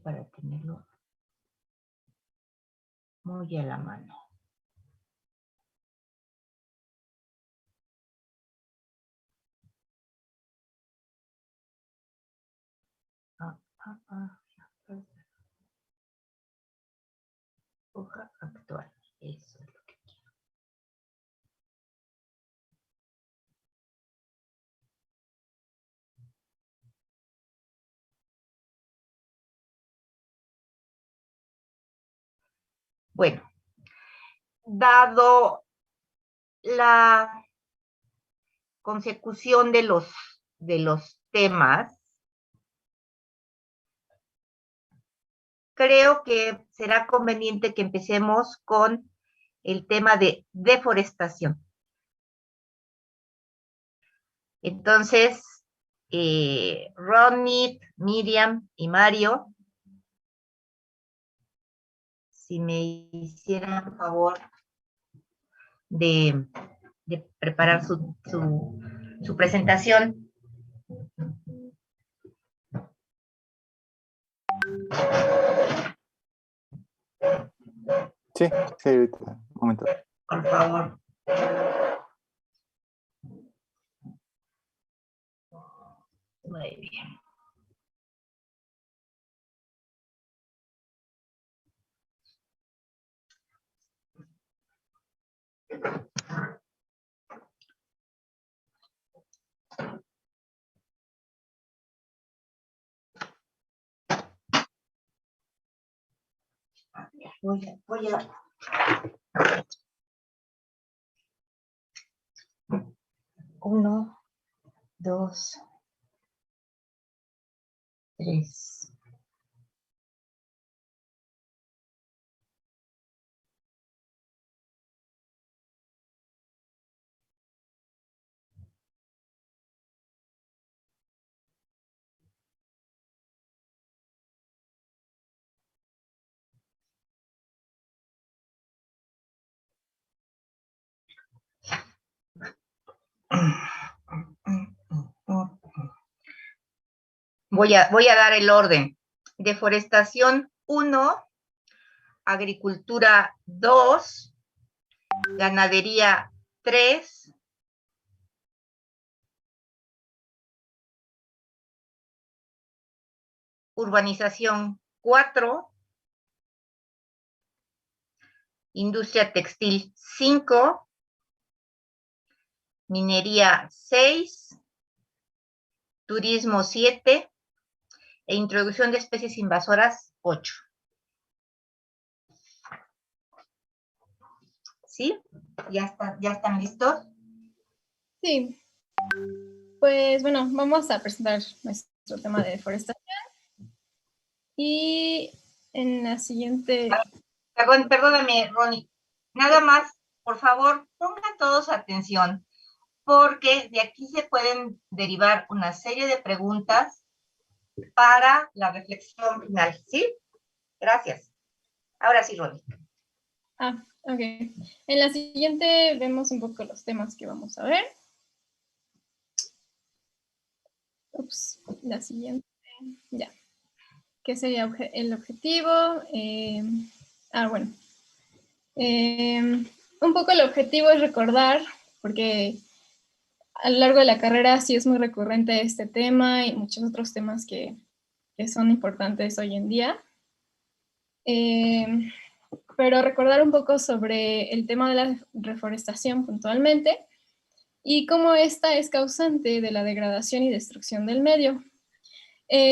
para tenerlo muy a la mano. Hoja actual, eso es lo que quiero. Bueno, dado la consecución de los temas, creo que será conveniente que empecemos con el tema de deforestación. Entonces, Ronit, Miriam y Mario, si me hicieran favor de preparar su presentación. Sí, ahorita, un momento. Por favor. Muy bien. Voy a 1, 2, 3. Voy a dar el orden. Deforestación 1, agricultura 2, ganadería 3, urbanización 4, industria textil 5, minería 6, turismo 7 e introducción de especies invasoras 8. ¿Sí? ¿Ya están listos? Sí. Pues bueno, vamos a presentar nuestro tema de deforestación. Y en la siguiente... Perdóname, Ronnie. Nada más, por favor, pongan todos atención, porque de aquí se pueden derivar una serie de preguntas para la reflexión final. ¿Sí? Gracias. Ahora sí, Ronnie. Ok. En la siguiente vemos un poco los temas que vamos a ver. La siguiente. Ya. ¿Qué sería el objetivo? Bueno. Un poco el objetivo es recordar, porque a lo largo de la carrera sí es muy recurrente este tema y muchos otros temas que son importantes hoy en día. Pero recordar un poco sobre el tema de la reforestación puntualmente y cómo esta es causante de la degradación y destrucción del medio.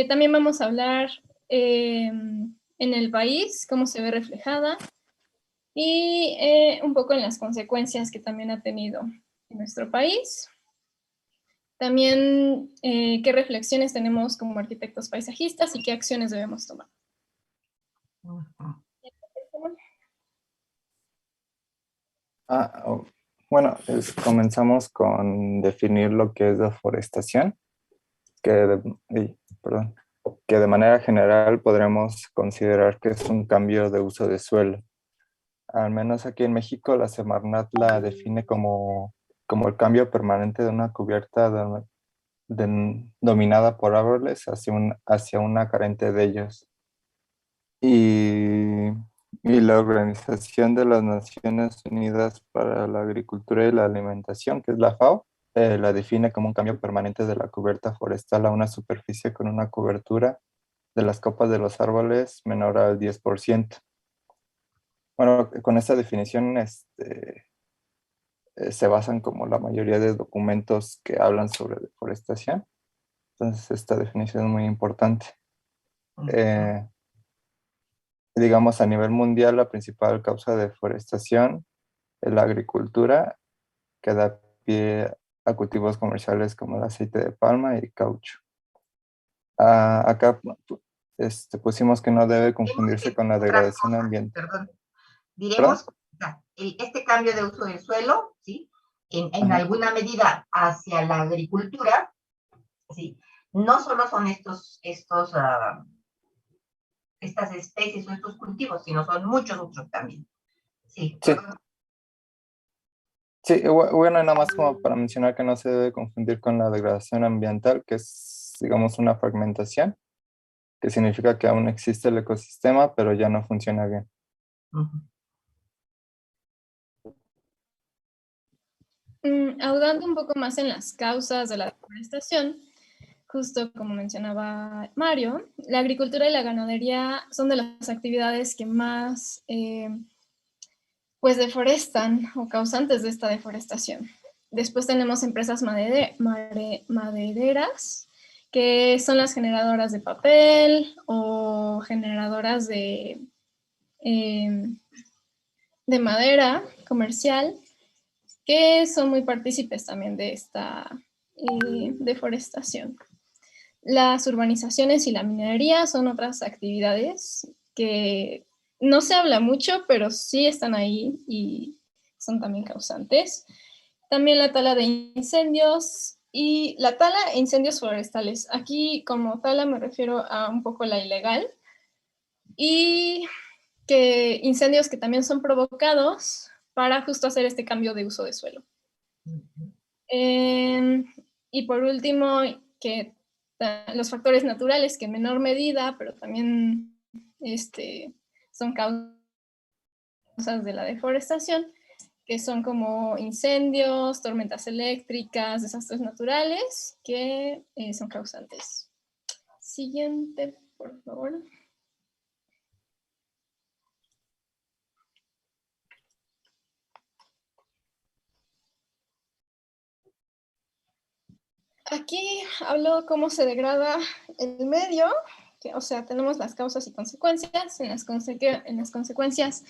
También vamos a hablar en el país, cómo se ve reflejada y un poco en las consecuencias que también ha tenido en nuestro país. También qué reflexiones tenemos como arquitectos paisajistas y qué acciones debemos tomar. Bueno, comenzamos con definir lo que es deforestación, que de manera general podremos considerar que es un cambio de uso de suelo. Al menos aquí en México, la Semarnat la define como el cambio permanente de una cubierta dominada por árboles hacia una carente de ellos. y, y la Organización de las Naciones Unidas para la Agricultura y la Alimentación, que es la FAO, la define como un cambio permanente de la cubierta forestal a una superficie con una cobertura de las copas de los árboles menor al 10%. Bueno, con esta definición se basan como la mayoría de documentos que hablan sobre deforestación. Entonces, esta definición es muy importante. Eh, digamos, a nivel mundial, la principal causa de deforestación es la agricultura, que da pie a cultivos comerciales como el aceite de palma y caucho. Acá pusimos que no debe Diremos confundirse que con la otra degradación cosa, ambiental. perdón, ¿Perdón? diremos este cambio de uso del suelo, ¿sí? En Ajá. alguna medida hacia la agricultura, ¿sí? No solo son estas especies o estos cultivos, sino son muchos otros también. Sí, Sí, perdón. sí, bueno, nada más como para mencionar que no se debe confundir con la degradación ambiental, que es, digamos, una fragmentación, que significa que aún existe el ecosistema, pero ya no funciona bien. Uh-huh. Ahondando un poco más en las causas de la deforestación, justo como mencionaba Mario, la agricultura y la ganadería son de las actividades que más pues deforestan o causantes de esta deforestación. Después tenemos empresas madereras, que son las generadoras de papel o generadoras de madera comercial, que son muy partícipes también de esta deforestación. Las urbanizaciones y la minería son otras actividades que no se habla mucho, pero sí están ahí y son también causantes. También la tala de incendios y la tala e incendios forestales. Aquí como tala me refiero a un poco la ilegal y que incendios que también son provocados para justo hacer este cambio de uso de suelo. Y por último, que los factores naturales que en menor medida, pero también son causas de la deforestación, que son como incendios, tormentas eléctricas, desastres naturales, que son causantes. Siguiente, por favor. Aquí hablo cómo se degrada el medio, que, o sea, tenemos las causas y consecuencias. En las consecuencias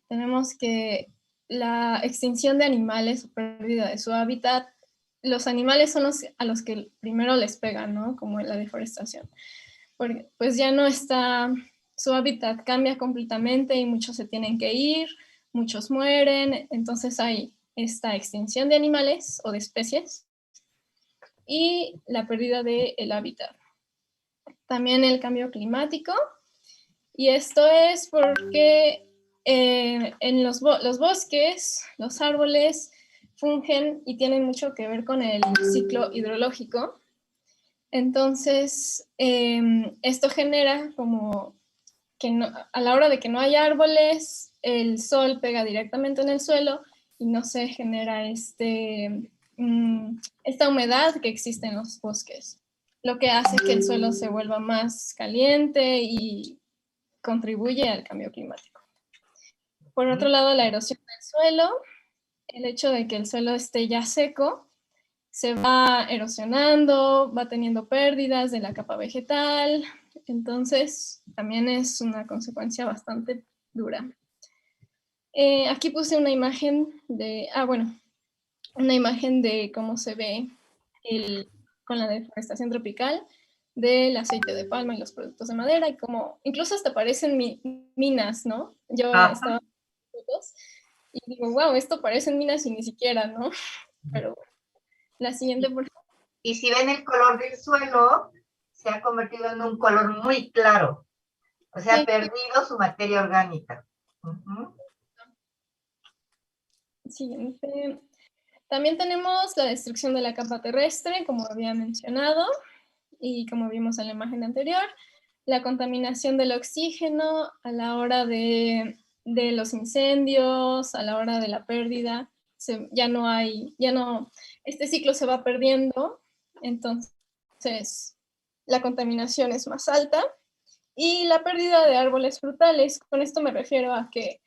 tenemos que la extinción de animales o pérdida de su hábitat, los animales son los a los que primero les pegan, ¿no? Como la deforestación. Porque pues ya no está, su hábitat cambia completamente y muchos se tienen que ir, muchos mueren, entonces hay esta extinción de animales o de especies y la pérdida del hábitat. También el cambio climático, y esto es porque en los bosques, los árboles fungen y tienen mucho que ver con el ciclo hidrológico. Entonces, esto genera como que a la hora de que no hay árboles, el sol pega directamente en el suelo y no se genera esta humedad que existe en los bosques, lo que hace que el suelo se vuelva más caliente y contribuye al cambio climático. Por otro lado, la erosión del suelo, el hecho de que el suelo esté ya seco, se va erosionando, va teniendo pérdidas de la capa vegetal, entonces también es una consecuencia bastante dura. Aquí puse una imagen una imagen de cómo se ve con la deforestación tropical del aceite de palma y los productos de madera, y como incluso hasta parecen minas, ¿no? Yo estaba en fotos y digo, wow, esto parecen minas y ni siquiera, ¿no? Pero la siguiente, por favor. Y si ven el color del suelo, se ha convertido en un color muy claro. O sea, ha perdido su materia orgánica. Uh-huh. Siguiente. También tenemos la destrucción de la capa terrestre, como había mencionado, y como vimos en la imagen anterior, la contaminación del oxígeno a la hora de los incendios, a la hora de la pérdida, este ciclo se va perdiendo, entonces la contaminación es más alta. Y la pérdida de árboles frutales, con esto me refiero a que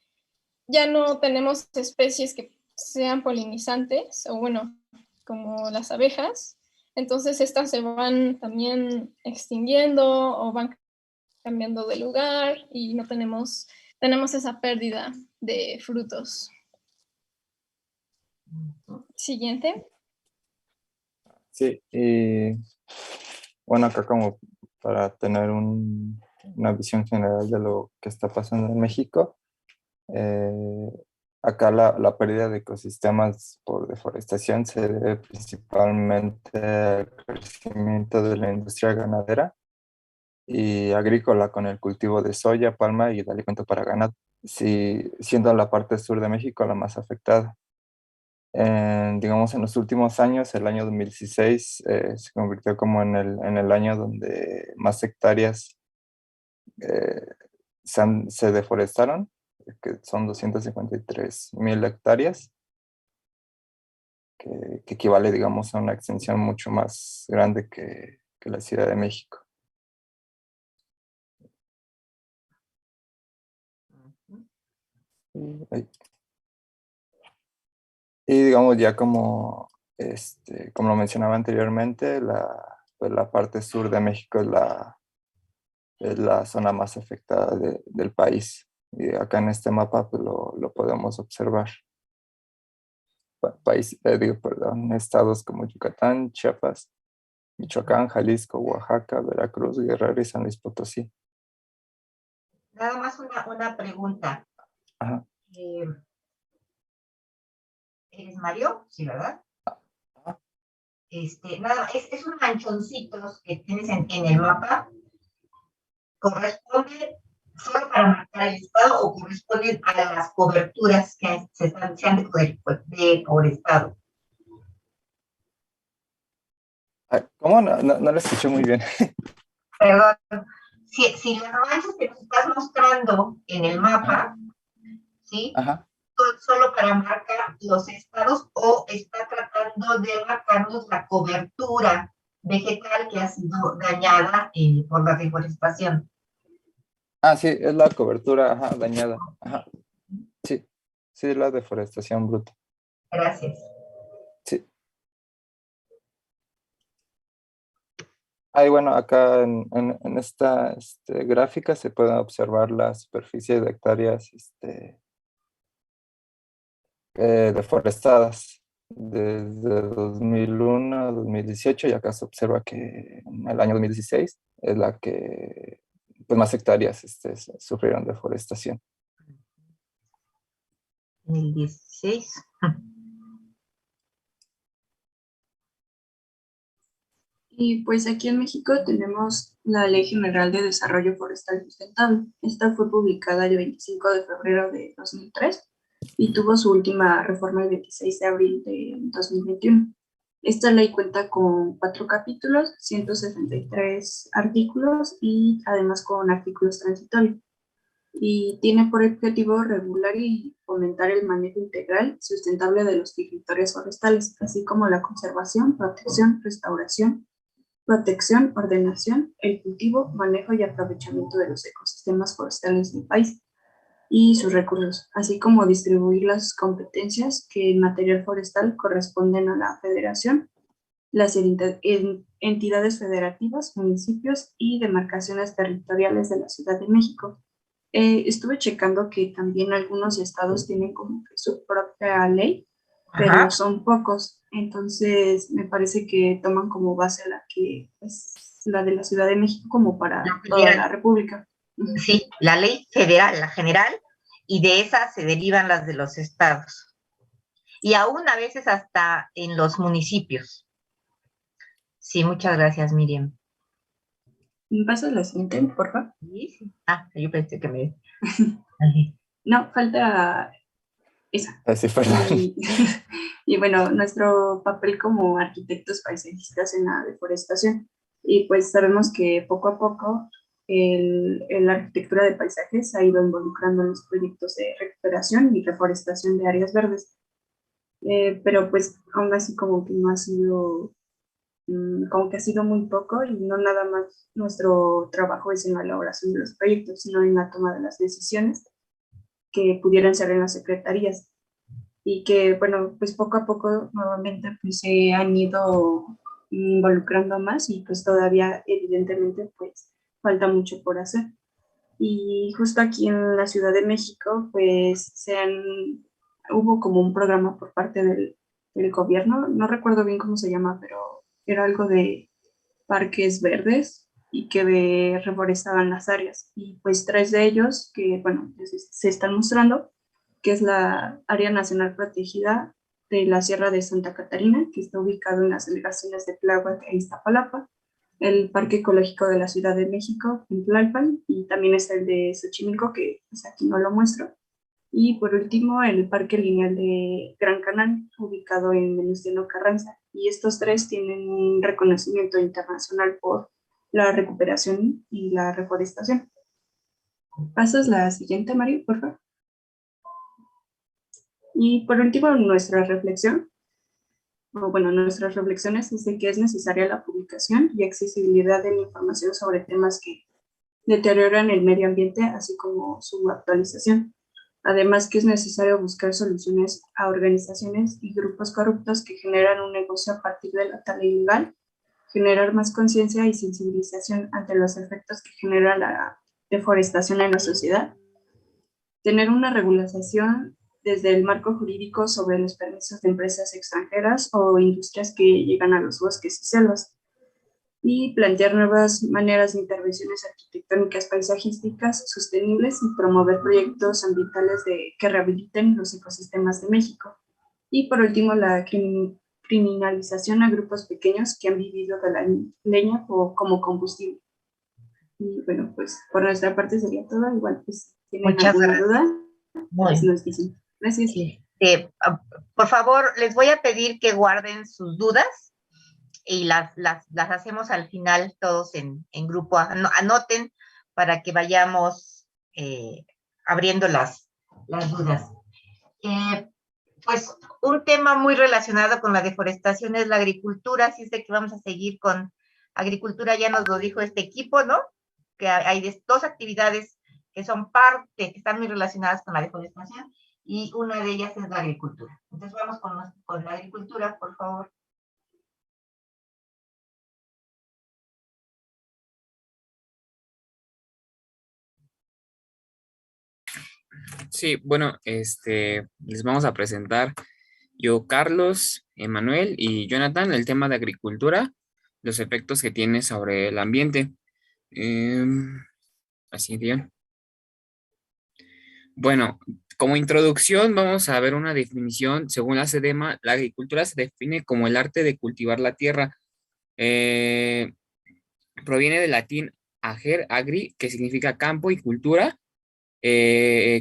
ya no tenemos especies que sean polinizantes, o bueno, como las abejas, entonces estas se van también extinguiendo o van cambiando de lugar y no tenemos esa pérdida de frutos. Siguiente. Sí, y bueno, acá como para tener una visión general de lo que está pasando en México, acá la pérdida de ecosistemas por deforestación se debe principalmente al crecimiento de la industria ganadera y agrícola con el cultivo de soya, palma y de alimento para ganado, sí, siendo la parte sur de México la más afectada. Digamos, en los últimos años, el año 2016 se convirtió como en el año donde más hectáreas eh, se deforestaron, que son 253,000 hectáreas, que equivale, digamos, a una extensión mucho más grande que la Ciudad de México. Ay. Y digamos, ya como, como lo mencionaba anteriormente, pues la parte sur de México es la zona más afectada del país. Y acá en este mapa pues, lo podemos observar. Perdón, estados como Yucatán, Chiapas, Michoacán, Jalisco, Oaxaca, Veracruz, Guerrero y San Luis Potosí. Nada más una pregunta. Ajá. ¿Eres Mario? Sí, ¿verdad? Ajá. Nada, es un manchoncitos que tienes en el mapa. ¿Corresponde solo para marcar el estado o corresponden a las coberturas que se han deforestado? ¿Cómo? No lo escuché muy bien. Perdón. Si las manchas que nos estás mostrando en el mapa, ¿sí? Ajá. Solo para marcar los estados o está tratando de marcarnos la cobertura vegetal que ha sido dañada por la deforestación. Ah, sí, es la cobertura, ajá, dañada. Ajá. Sí, sí, es la deforestación bruta. Gracias. Sí. Ahí, bueno, acá en esta gráfica se pueden observar la superficie de hectáreas deforestadas desde 2001 a 2018 y acá se observa que en el año 2016 es la que pues, más hectáreas sufrieron deforestación. En el 16. Y pues aquí en México tenemos la Ley General de Desarrollo Forestal Sustentable. Esta fue publicada el 25 de febrero de 2003 y tuvo su última reforma el 26 de abril de 2021. Esta ley cuenta con 4 capítulos, 163 artículos y además con artículos transitorios. Y tiene por objetivo regular y fomentar el manejo integral sustentable de los territorios forestales, así como la conservación, protección, ordenación, el cultivo, manejo y aprovechamiento de los ecosistemas forestales del país y sus recursos, así como distribuir las competencias que en material forestal corresponden a la Federación, las entidades federativas, municipios y demarcaciones territoriales de la Ciudad de México. Estuve checando que también algunos estados tienen como que su propia ley, pero Ajá. son pocos. Entonces, me parece que toman como base la que es la de la Ciudad de México como para toda la República. Sí, la ley federal, la general, y de esa se derivan las de los estados. Y aún a veces hasta en los municipios. Sí, muchas gracias, Miriam. ¿Me pasas la siguiente, por favor? Sí. Ah, yo pensé que me... No, falta esa. Así fue. Y bueno, nuestro papel como arquitectos paisajistas en la deforestación. Y pues sabemos que poco a poco la arquitectura de paisajes se ha ido involucrando en los proyectos de recuperación y reforestación de áreas verdes. Pero pues aún así como que no ha sido, como que ha sido muy poco y no nada más nuestro trabajo es en la elaboración de los proyectos, sino en la toma de las decisiones que pudieran ser en las secretarías y que, bueno, pues poco a poco nuevamente pues se han ido involucrando más y pues todavía evidentemente pues falta mucho por hacer. Y justo aquí en la Ciudad de México pues hubo como un programa por parte del gobierno, no recuerdo bien cómo se llama, pero era algo de parques verdes y que reforestaban las áreas. Y pues tres de ellos que, bueno, pues, se están mostrando, que es la Área Nacional Protegida de la Sierra de Santa Catarina, que está ubicado en las delegaciones de Tláhuac e Iztapalapa, el Parque Ecológico de la Ciudad de México en Tlalpan, y también es el de Xochimilco, que pues aquí no lo muestro. Y por último, el Parque Lineal de Gran Canal, ubicado en Venustiano Carranza. Y estos tres tienen un reconocimiento internacional por la recuperación y la reforestación. ¿Pasas la siguiente, Mario, por favor? Y por último, nuestra reflexión, o bueno, nuestras reflexiones es de que es necesaria la publicación y accesibilidad de la información sobre temas que deterioran el medio ambiente, así como su actualización. Además que es necesario buscar soluciones a organizaciones y grupos corruptos que generan un negocio a partir de la tala ilegal, generar más conciencia y sensibilización ante los efectos que genera la deforestación en la sociedad, tener una regulación desde el marco jurídico sobre los permisos de empresas extranjeras o industrias que llegan a los bosques y selvas, y plantear nuevas maneras de intervenciones arquitectónicas paisajísticas sostenibles y promover proyectos ambientales que rehabiliten los ecosistemas de México. Y por último, la criminalización a grupos pequeños que han vivido de la leña como combustible. Y bueno, pues por nuestra parte sería todo. Igual, pues, ¿tienen Muchas alguna gracias. duda? Pues Muy nos dicen. Gracias. Por favor, les voy a pedir que guarden sus dudas y las hacemos al final todos en grupo. Anoten para que vayamos abriendo las dudas. Pues un tema muy relacionado con la deforestación es la agricultura, así es de que vamos a seguir con agricultura, ya nos lo dijo este equipo, ¿no? Que hay dos actividades que son parte, que están muy relacionadas con la deforestación, y una de ellas es la agricultura. Entonces vamos con la agricultura, por favor. Sí, bueno, les vamos a presentar yo, Carlos, Emanuel y Jonathan, el tema de agricultura, los efectos que tiene sobre el ambiente. Así bien. Bueno, como introducción vamos a ver una definición. Según la SEDEMA, la agricultura se define como el arte de cultivar la tierra. Eh, Proviene del latín ager, agri, que significa campo y cultura.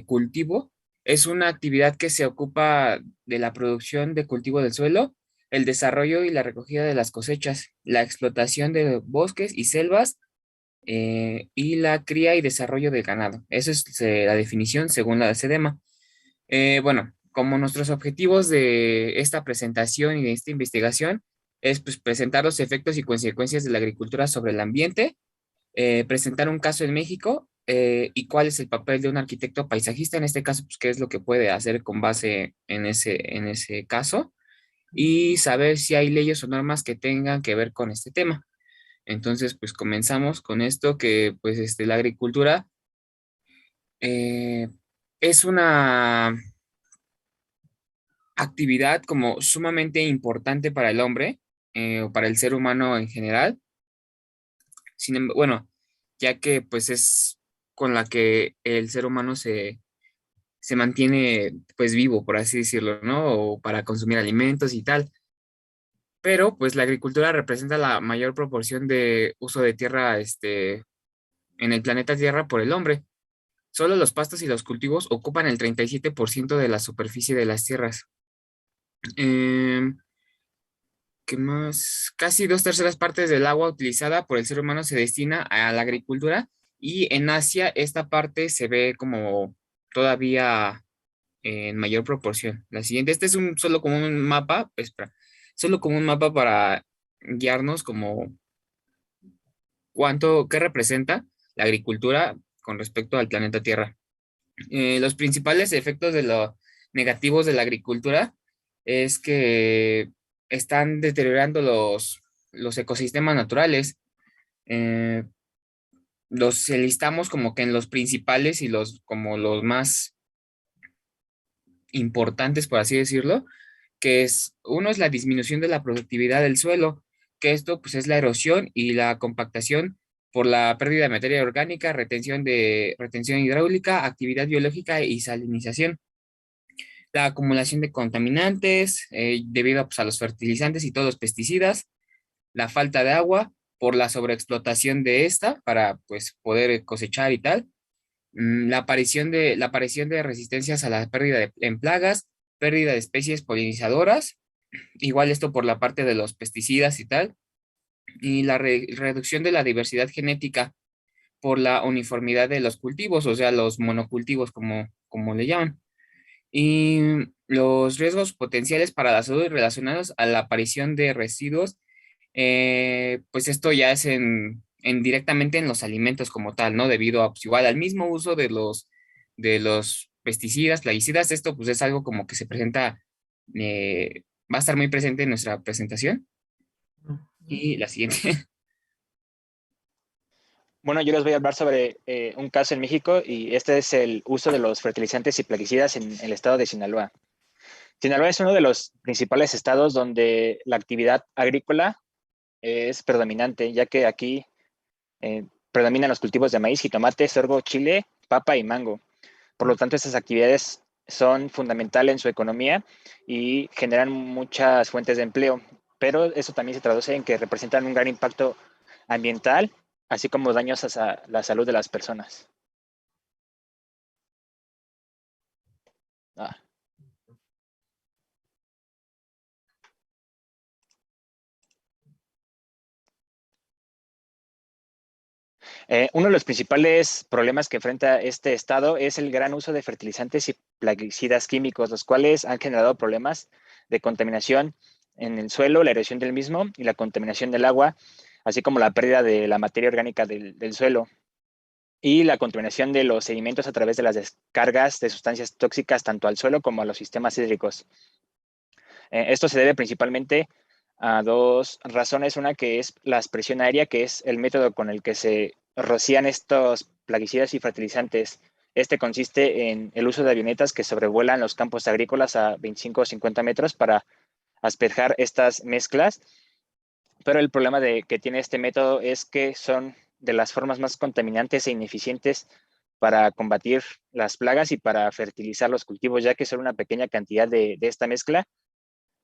Cultivo es una actividad que se ocupa de la producción de cultivo del suelo, el desarrollo y la recogida de las cosechas, la explotación de bosques y selvas, y la cría y desarrollo del ganado. Esa es la definición según la SEDEMA. Bueno, como nuestros objetivos de esta presentación y de esta investigación es pues, presentar los efectos y consecuencias de la agricultura sobre el ambiente, presentar un caso en México, y cuál es el papel de un arquitecto paisajista, en este caso, pues qué es lo que puede hacer con base en ese caso, y saber si hay leyes o normas que tengan que ver con este tema. Entonces, pues comenzamos con esto que pues la agricultura eh, es una actividad como sumamente importante para el hombre, o para el ser humano en general. Bueno, ya que pues es con la que el ser humano se mantiene pues vivo, por así decirlo, ¿no? O para consumir alimentos y tal. Pero pues la agricultura representa la mayor proporción de uso de tierra en el planeta Tierra por el hombre. Solo los pastos y los cultivos ocupan el 37% de la superficie de las tierras. Em, ¿Qué más? Casi dos terceras partes del agua utilizada por el ser humano se destina a la agricultura y en Asia esta parte se ve como todavía en mayor proporción. La siguiente, este es solo como un mapa, espera, solo como un mapa para guiarnos como qué representa la agricultura con respecto al planeta Tierra. Los principales efectos de lo negativos de la agricultura es que están deteriorando los ecosistemas naturales. Eh, los enlistamos como que en los principales y como los más importantes, por así decirlo, que uno es la disminución de la productividad del suelo, que esto pues es la erosión y la compactación por la pérdida de materia orgánica, retención hidráulica, actividad biológica y salinización. La acumulación de contaminantes debido pues, a los fertilizantes y todos los pesticidas, la falta de agua por la sobreexplotación de esta para pues poder cosechar y tal, la aparición de resistencias a la pérdida en plagas, pérdida de especies polinizadoras, igual esto por la parte de los pesticidas y tal, y la reducción de la diversidad genética por la uniformidad de los cultivos, o sea, los monocultivos como le llaman, y los riesgos potenciales para la salud relacionados a la aparición de residuos, pues esto ya es directamente en los alimentos como tal, ¿no? Debido a, pues, igual al mismo uso de los pesticidas, plaguicidas, esto pues es algo como que se presenta, va a estar muy presente en nuestra presentación. Y la siguiente. Bueno, yo les voy a hablar sobre un caso en México y este es el uso de los fertilizantes y plaguicidas en el estado de Sinaloa. Sinaloa es uno de los principales estados donde la actividad agrícola es predominante, ya que aquí predominan los cultivos de maíz, jitomate, sorgo, chile, papa y mango. Por lo tanto, estas actividades son fundamentales en su economía y generan muchas fuentes de empleo, pero eso también se traduce en que representan un gran impacto ambiental, así como daños a la salud de las personas. Ah. Uno de los principales problemas que enfrenta este estado es el gran uso de fertilizantes y plaguicidas químicos, los cuales han generado problemas de contaminación en el suelo, la erosión del mismo y la contaminación del agua, así como la pérdida de la materia orgánica del suelo y la contaminación de los sedimentos a través de las descargas de sustancias tóxicas tanto al suelo como a los sistemas hídricos. Esto se debe principalmente a dos razones. Una que es la aspersión aérea, que es el método con el que se rocían estos plaguicidas y fertilizantes. Este consiste en el uso de avionetas que sobrevuelan los campos agrícolas a 25 o 50 metros para asperjar estas mezclas. Pero el problema que tiene este método es que son de las formas más contaminantes e ineficientes para combatir las plagas y para fertilizar los cultivos, ya que solo una pequeña cantidad de esta mezcla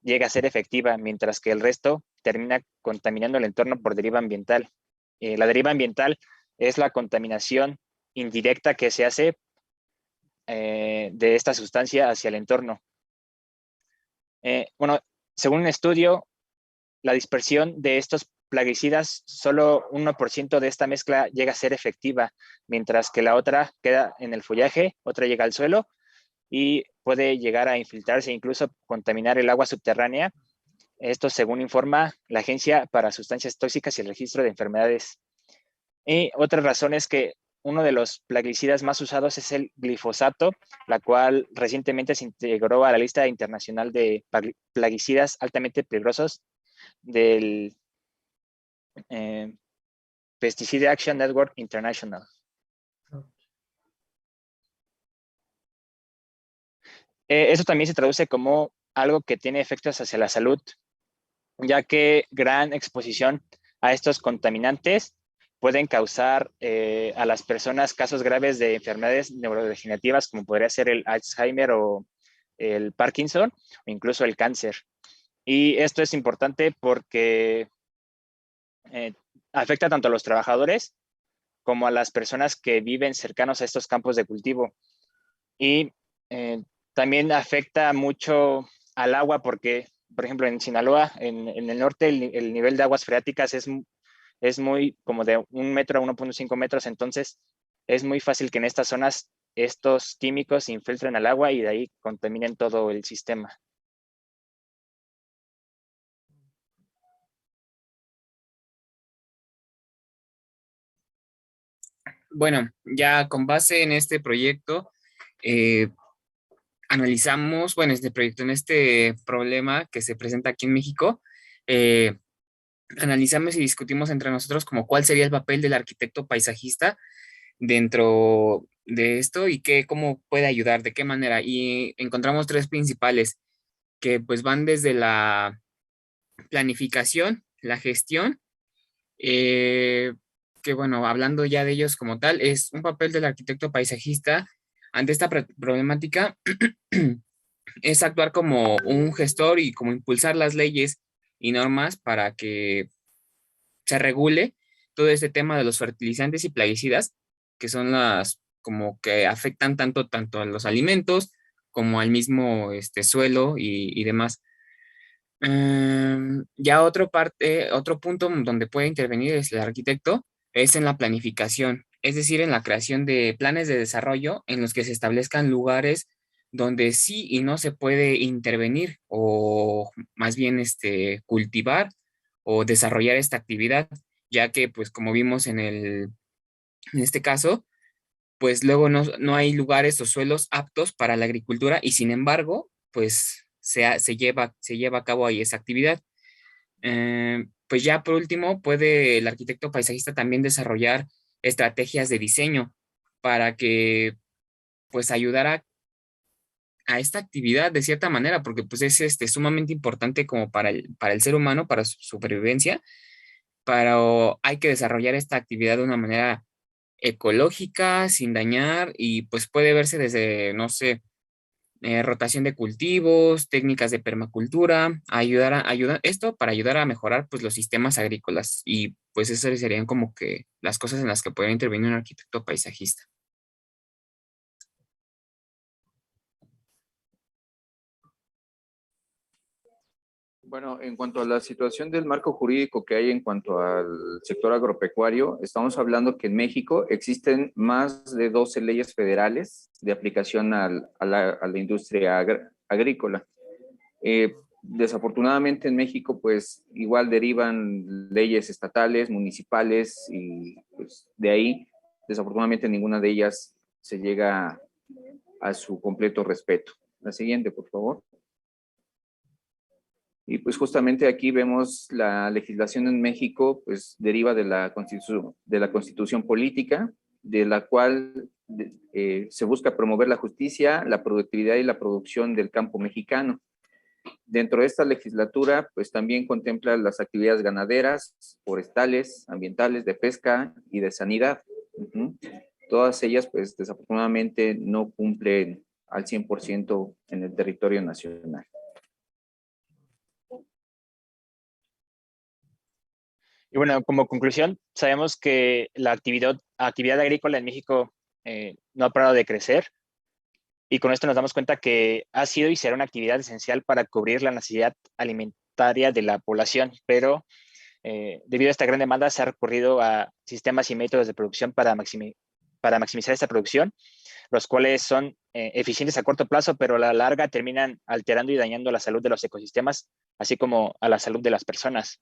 llega a ser efectiva, mientras que el resto termina contaminando el entorno por deriva ambiental. La deriva ambiental es la contaminación indirecta que se hace de esta sustancia hacia el entorno. Bueno, según un estudio, la dispersión de estos plaguicidas, solo 1% de esta mezcla llega a ser efectiva, mientras que la otra queda en el follaje, otra llega al suelo y puede llegar a infiltrarse e incluso contaminar el agua subterránea. Esto según informa la Agencia para Sustancias Tóxicas y el Registro de Enfermedades. Y otra razón es que uno de los plaguicidas más usados es el glifosato, la cual recientemente se integró a la lista internacional de plaguicidas altamente peligrosos del Pesticide Action Network International. Eso también se traduce como algo que tiene efectos hacia la salud, ya que gran exposición a estos contaminantes pueden causar a las personas casos graves de enfermedades neurodegenerativas, como podría ser el Alzheimer o el Parkinson, o incluso el cáncer. Y esto es importante porque afecta tanto a los trabajadores como a las personas que viven cercanos a estos campos de cultivo. Y también afecta mucho al agua porque, por ejemplo, en Sinaloa, en el norte, el nivel de aguas freáticas es es muy como de 1 metro a 1.5 metros, entonces es muy fácil que en estas zonas estos químicos se infiltren al agua y de ahí contaminen todo el sistema. Bueno, ya con base en este proyecto, eh, analizamos, bueno, este proyecto, en este problema que se presenta aquí en México, eh, analizamos y discutimos entre nosotros como cuál sería el papel del arquitecto paisajista dentro de esto y cómo puede ayudar, de qué manera. Y encontramos tres principales que pues van desde la planificación, la gestión, eh, que bueno, hablando ya de ellos como tal, es un papel del arquitecto paisajista ante esta problemática, es actuar como un gestor y como impulsar las leyes y normas para que se regule todo este tema de los fertilizantes y plaguicidas, que son las como que afectan tanto a los alimentos como al mismo suelo y demás. Ya otro punto donde puede intervenir es el arquitecto es en la planificación, es decir, en la creación de planes de desarrollo en los que se establezcan lugares donde sí y no se puede intervenir o más bien cultivar o desarrollar esta actividad, ya que pues como vimos en este caso, pues luego no hay lugares o suelos aptos para la agricultura y sin embargo, pues se lleva a cabo ahí esa actividad. Pues ya por último, puede el arquitecto paisajista también desarrollar estrategias de diseño para que pues ayudara a esta actividad de cierta manera, porque pues es sumamente importante como para el ser humano, para su supervivencia, pero hay que desarrollar esta actividad de una manera ecológica, sin dañar, y pues puede verse desde, no sé, rotación de cultivos, técnicas de permacultura, esto para ayudar a mejorar pues los sistemas agrícolas y pues esas serían como que las cosas en las que puede intervenir un arquitecto paisajista. Bueno, en cuanto a la situación del marco jurídico que hay en cuanto al sector agropecuario, estamos hablando que en México existen más de 12 leyes federales de aplicación a la industria agrícola. Desafortunadamente en México, pues igual derivan leyes estatales, municipales y pues de ahí, desafortunadamente ninguna de ellas se llega a su completo respeto. La siguiente, por favor. Y pues justamente aquí vemos la legislación en México, pues deriva de la constitución política, de la cual se busca promover la justicia, la productividad y la producción del campo mexicano. Dentro de esta legislatura, pues también contempla las actividades ganaderas, forestales, ambientales, de pesca y de sanidad. Todas ellas, pues desafortunadamente no cumplen al 100% en el territorio nacional. Y bueno, como conclusión, sabemos que la actividad agrícola en México no ha parado de crecer y con esto nos damos cuenta que ha sido y será una actividad esencial para cubrir la necesidad alimentaria de la población, pero debido a esta gran demanda se ha recurrido a sistemas y métodos de producción para maximizar esta producción, los cuales son eficientes a corto plazo, pero a la larga terminan alterando y dañando la salud de los ecosistemas, así como a la salud de las personas.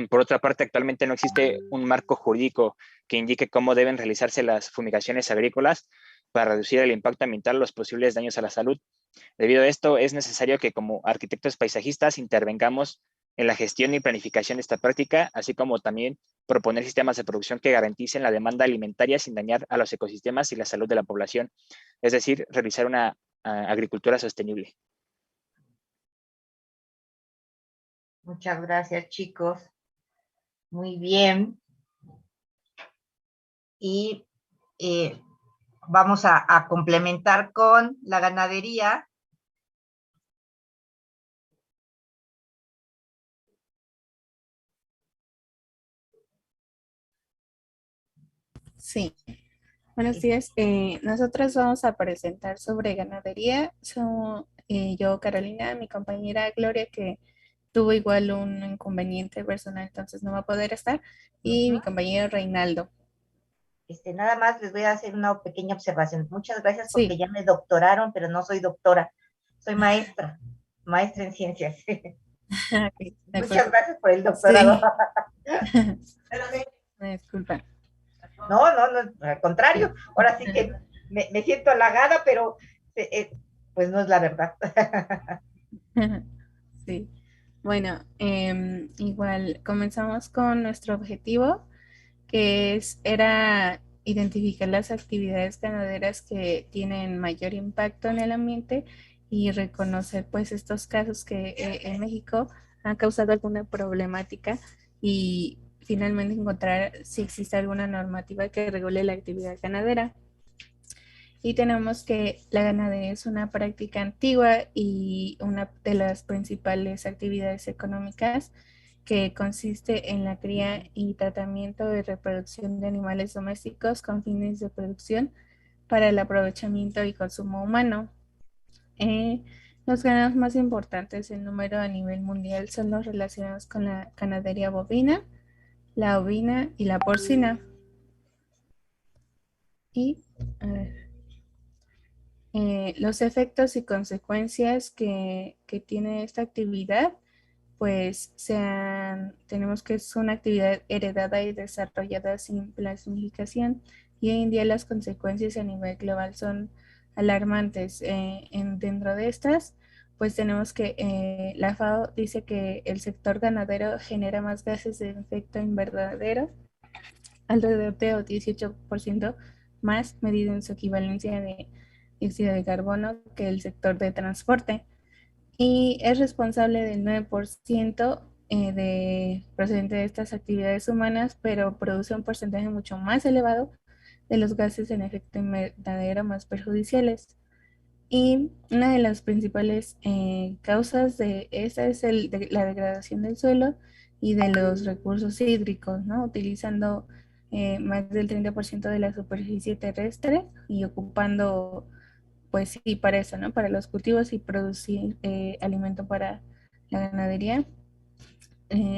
Por otra parte, actualmente no existe un marco jurídico que indique cómo deben realizarse las fumigaciones agrícolas para reducir el impacto ambiental o los posibles daños a la salud. Debido a esto, es necesario que como arquitectos paisajistas intervengamos en la gestión y planificación de esta práctica, así como también proponer sistemas de producción que garanticen la demanda alimentaria sin dañar a los ecosistemas y la salud de la población, es decir, realizar una agricultura sostenible. Muchas gracias, chicos. Muy bien. Y vamos a complementar con la ganadería. Sí, buenos días. Nosotros vamos a presentar sobre ganadería. Yo, Carolina, mi compañera Gloria, que tuvo igual un inconveniente personal, entonces no va a poder estar. Y mi compañero Reinaldo. Nada más les voy a hacer una pequeña observación. Muchas gracias porque Sí. ya me doctoraron, pero no soy doctora. Soy maestra en ciencias. Ok, de Muchas acuerdo. gracias por el doctorado. Sí. Me disculpa. No, al contrario. Ahora sí que me siento halagada, pero pues no es la verdad. Sí. Bueno, igual comenzamos con nuestro objetivo, que era identificar las actividades ganaderas que tienen mayor impacto en el ambiente y reconocer pues estos casos que en México han causado alguna problemática y finalmente encontrar si existe alguna normativa que regule la actividad ganadera. Y tenemos que la ganadería es una práctica antigua y una de las principales actividades económicas que consiste en la cría y tratamiento y reproducción de animales domésticos con fines de producción para el aprovechamiento y consumo humano. Los ganados más importantes en número a nivel mundial son los relacionados con la ganadería bovina, la ovina y la porcina. Y a ver, los efectos y consecuencias que tiene esta actividad, pues tenemos que es una actividad heredada y desarrollada sin planificación y hoy en día las consecuencias a nivel global son alarmantes. Dentro de estas, pues tenemos que la FAO dice que el sector ganadero genera más gases de efecto invernadero, alrededor de 18% más, medido en su equivalencia de dióxido de carbono que el sector de transporte y es responsable del 9% procedente de estas actividades humanas, pero produce un porcentaje mucho más elevado de los gases en efecto invernadero más perjudiciales. Y una de las principales causas de esta es la degradación del suelo y de los recursos hídricos, ¿no? Utilizando más del 30% de la superficie terrestre y ocupando, pues sí, para eso, ¿no? Para los cultivos y producir alimento para la ganadería,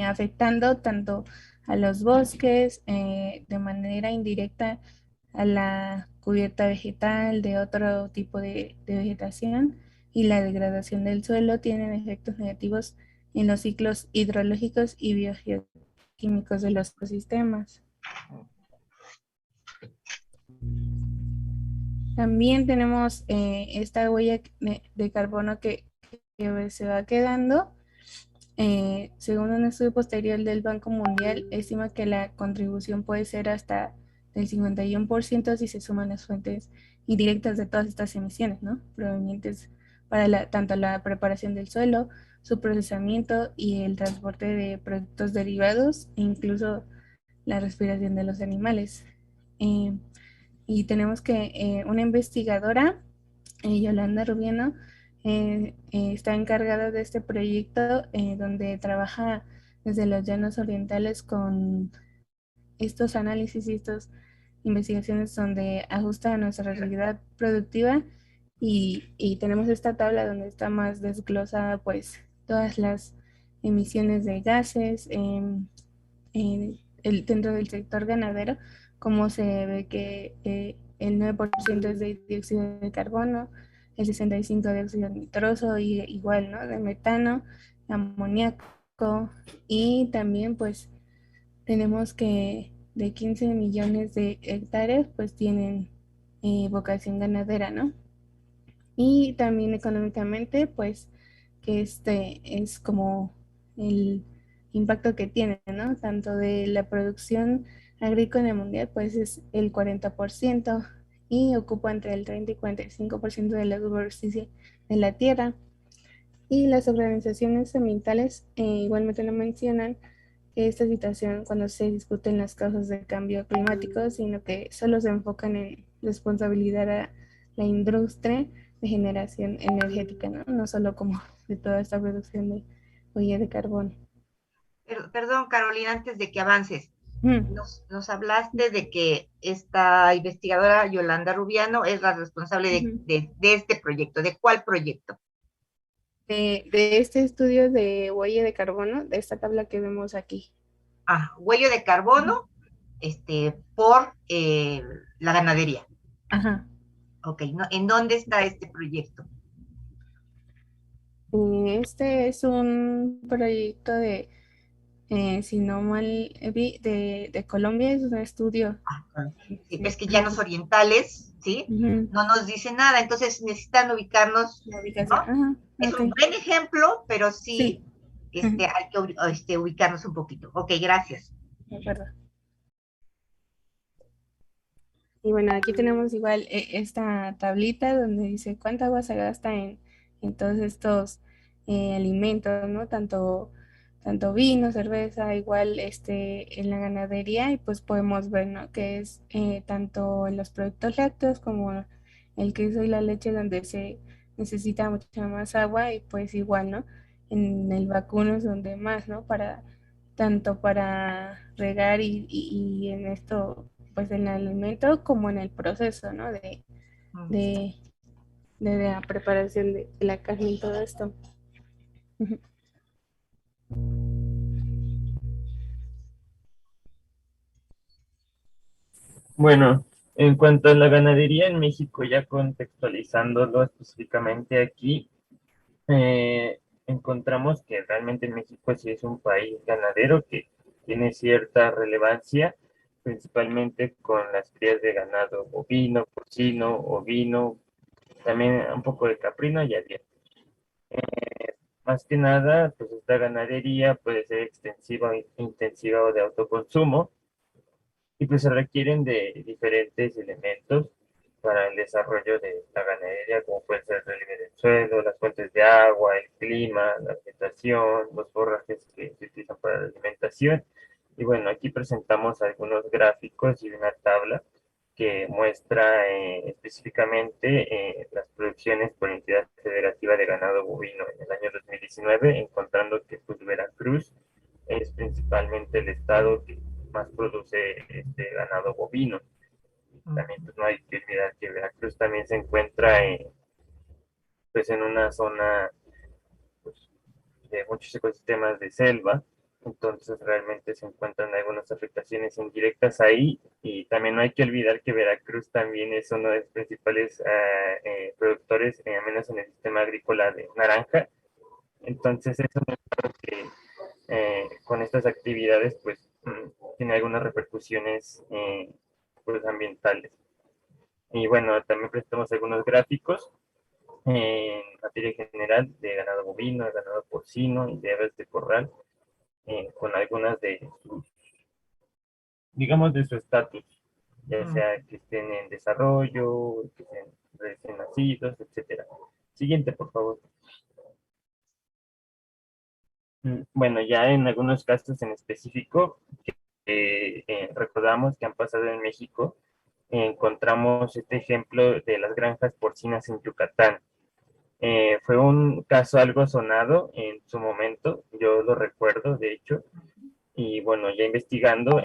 afectando tanto a los bosques de manera indirecta a la cubierta vegetal, de otro tipo de vegetación y la degradación del suelo tienen efectos negativos en los ciclos hidrológicos y biogeoquímicos de los ecosistemas. También tenemos esta huella de carbono que se va quedando. Según un estudio posterior del Banco Mundial, estima que la contribución puede ser hasta del 51% si se suman las fuentes indirectas de todas estas emisiones, ¿no? Provenientes para tanto la preparación del suelo, su procesamiento y el transporte de productos derivados e incluso la respiración de los animales. Eh, y tenemos que una investigadora, Yolanda Rubiano, está encargada de este proyecto donde trabaja desde los llanos orientales con estos análisis y estas investigaciones donde ajusta a nuestra realidad productiva y tenemos esta tabla donde está más desglosada pues todas las emisiones de gases dentro del sector ganadero, como se ve que el 9% es de dióxido de carbono, el 65% de óxido nitroso y igual, ¿no? De metano, amoníaco y también pues tenemos que de 15 millones de hectáreas pues tienen vocación ganadera, ¿no? Y también económicamente pues que este es como el impacto que tiene, ¿no? Tanto de la producción agrícola mundial pues es el 40% y ocupa entre el 30 y 45% de la superficie de la tierra. Y las organizaciones ambientales igualmente lo mencionan esta situación cuando se discuten las causas del cambio climático, sino que solo se enfocan en responsabilidad a la industria de generación energética, ¿no? No solo como de toda esta producción de huella de carbono. Perdón, Carolina, antes de que avances. Mm. Nos hablaste de que esta investigadora Yolanda Rubiano es la responsable de este proyecto. ¿De cuál proyecto? de este estudio de huella de carbono, de esta tabla que vemos aquí. Huello de carbono, por la ganadería. Ajá. Ok, ¿no? ¿En dónde está este proyecto? Este es un proyecto de, si no mal vi, de Colombia, es un estudio. Sí, Sí. ves que llanos orientales, ¿sí? Ujú. No nos dice nada, entonces necesitan ubicarnos, La ubicación. ¿no? Ajá, Es ok. un buen ejemplo, pero Sí. sí, Ujú. hay que ubicarnos un poquito. Ok, gracias. De acuerdo. Y bueno, aquí tenemos igual esta tablita donde dice cuánta agua se gasta en todos estos alimentos, ¿no? Tanto vino, cerveza, igual en la ganadería, y pues podemos ver, ¿no? Que es tanto en los productos lácteos como el queso y la leche, donde se necesita mucha más agua, y pues igual, ¿no? En el vacuno es donde más, ¿no? Tanto para regar y en esto, pues en el alimento como en el proceso, ¿no? De, de la preparación de la carne y todo esto. Bueno, en cuanto a la ganadería en México, ya contextualizándolo específicamente aquí, encontramos que realmente México sí es un país ganadero que tiene cierta relevancia, principalmente con las crías de ganado bovino, porcino, ovino, también un poco de caprino y aviar. Más que nada, pues esta ganadería puede ser extensiva, intensiva o de autoconsumo, y pues se requieren de diferentes elementos para el desarrollo de la ganadería, como puede ser el relieve del suelo, las fuentes de agua, el clima, la vegetación, los forrajes que se utilizan para la alimentación. Y bueno, aquí presentamos algunos gráficos y una tabla que muestra específicamente las producciones por entidad federativa de ganado bovino en el año 2019, encontrando que pues, Veracruz es principalmente el estado que más produce ganado bovino. También pues, no hay que olvidar que Veracruz también se encuentra pues, en una zona pues, de muchos ecosistemas de selva, entonces realmente se encuentran algunas afectaciones indirectas ahí, y también no hay que olvidar que Veracruz también es uno de los principales productores, al menos en el sistema agrícola de naranja, entonces eso es claro que con estas actividades pues tiene algunas repercusiones pues, ambientales. Y bueno, también presentamos algunos gráficos en materia general de ganado bovino, de ganado porcino y de aves de corral, con algunas de sus, digamos, de su estatus, ya sea que estén en desarrollo, que estén recién nacidos, etcétera. Siguiente, por favor. Bueno, ya en algunos casos en específico, recordamos que han pasado en México, encontramos este ejemplo de las granjas porcinas en Yucatán. Fue un caso algo sonado en su momento, yo lo recuerdo, de hecho, y bueno, ya investigando,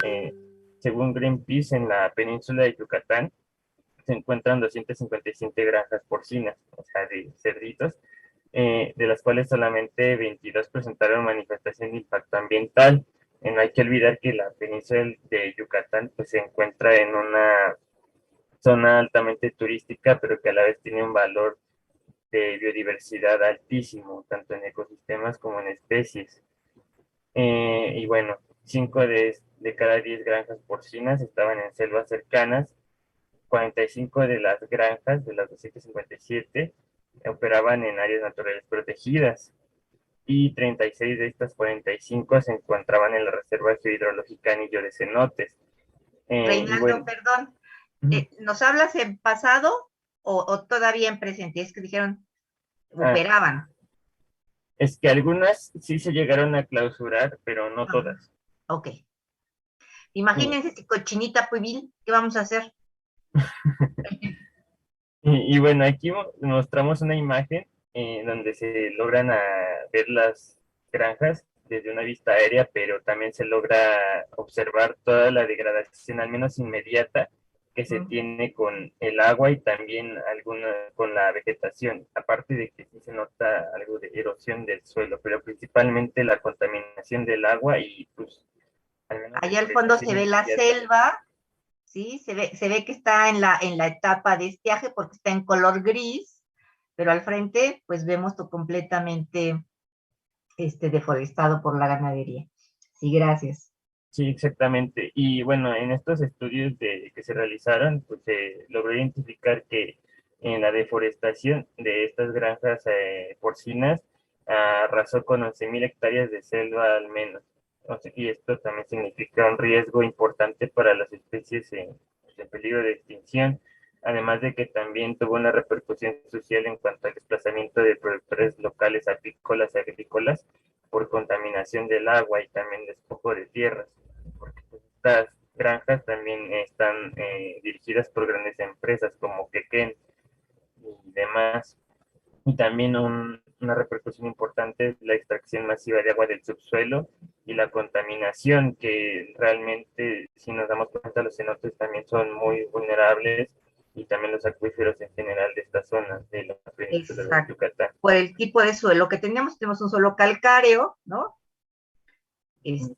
según Greenpeace, en la península de Yucatán se encuentran 257 granjas porcinas, o sea, de cerditos, de las cuales solamente 22 presentaron manifestación de impacto ambiental. No hay que olvidar que la península de Yucatán pues, se encuentra en una zona altamente turística, pero que a la vez tiene un valor de biodiversidad altísimo, tanto en ecosistemas como en especies. Y bueno, 5 de cada 10 granjas porcinas estaban en selvas cercanas, 45 de las granjas, de las 257, operaban en áreas naturales protegidas, y 36 de estas 45 se encontraban en la Reserva Hidrológica Anillo de Cenotes. Y Reinaldo, bueno, perdón, ¿nos hablas en pasado o todavía en presente? Es que dijeron, ah, operaban. es que algunas sí se llegaron a clausurar, pero no todas. Ok. Y, Imagínense si cochinita pibil, ¿qué vamos a hacer? y bueno, aquí mostramos una imagen donde se logran ver las granjas desde una vista aérea, pero también se logra observar toda la degradación, al menos inmediata, que se tiene con el agua y también con la vegetación, aparte de que sí se nota algo de erosión del suelo, pero principalmente la contaminación del agua y pues al menos Allá al fondo se ve la inmediata. selva, ¿sí? Se ve que está en la etapa de estiaje porque está en color gris, pero al frente pues vemos todo completamente deforestado por la ganadería. Sí, gracias. Sí, exactamente. Y bueno, en estos estudios que se realizaron, pues se logró identificar que en la deforestación de estas granjas porcinas arrasó con 11.000 hectáreas de selva al menos. Y esto también significa un riesgo importante para las especies en peligro de extinción, además de que también tuvo una repercusión social en cuanto al desplazamiento de productores locales apícolas y agrícolas por contaminación del agua y también despojo de tierras, porque pues, estas granjas también están dirigidas por grandes empresas como Quequén y demás. Y también una repercusión importante es la extracción masiva de agua del subsuelo y la contaminación, que realmente, si nos damos cuenta, los cenotes también son muy vulnerables y también los acuíferos en general de esta zona de la península de Exacto. Yucatán. Por el tipo de suelo que tenemos un suelo calcáreo, ¿no? Y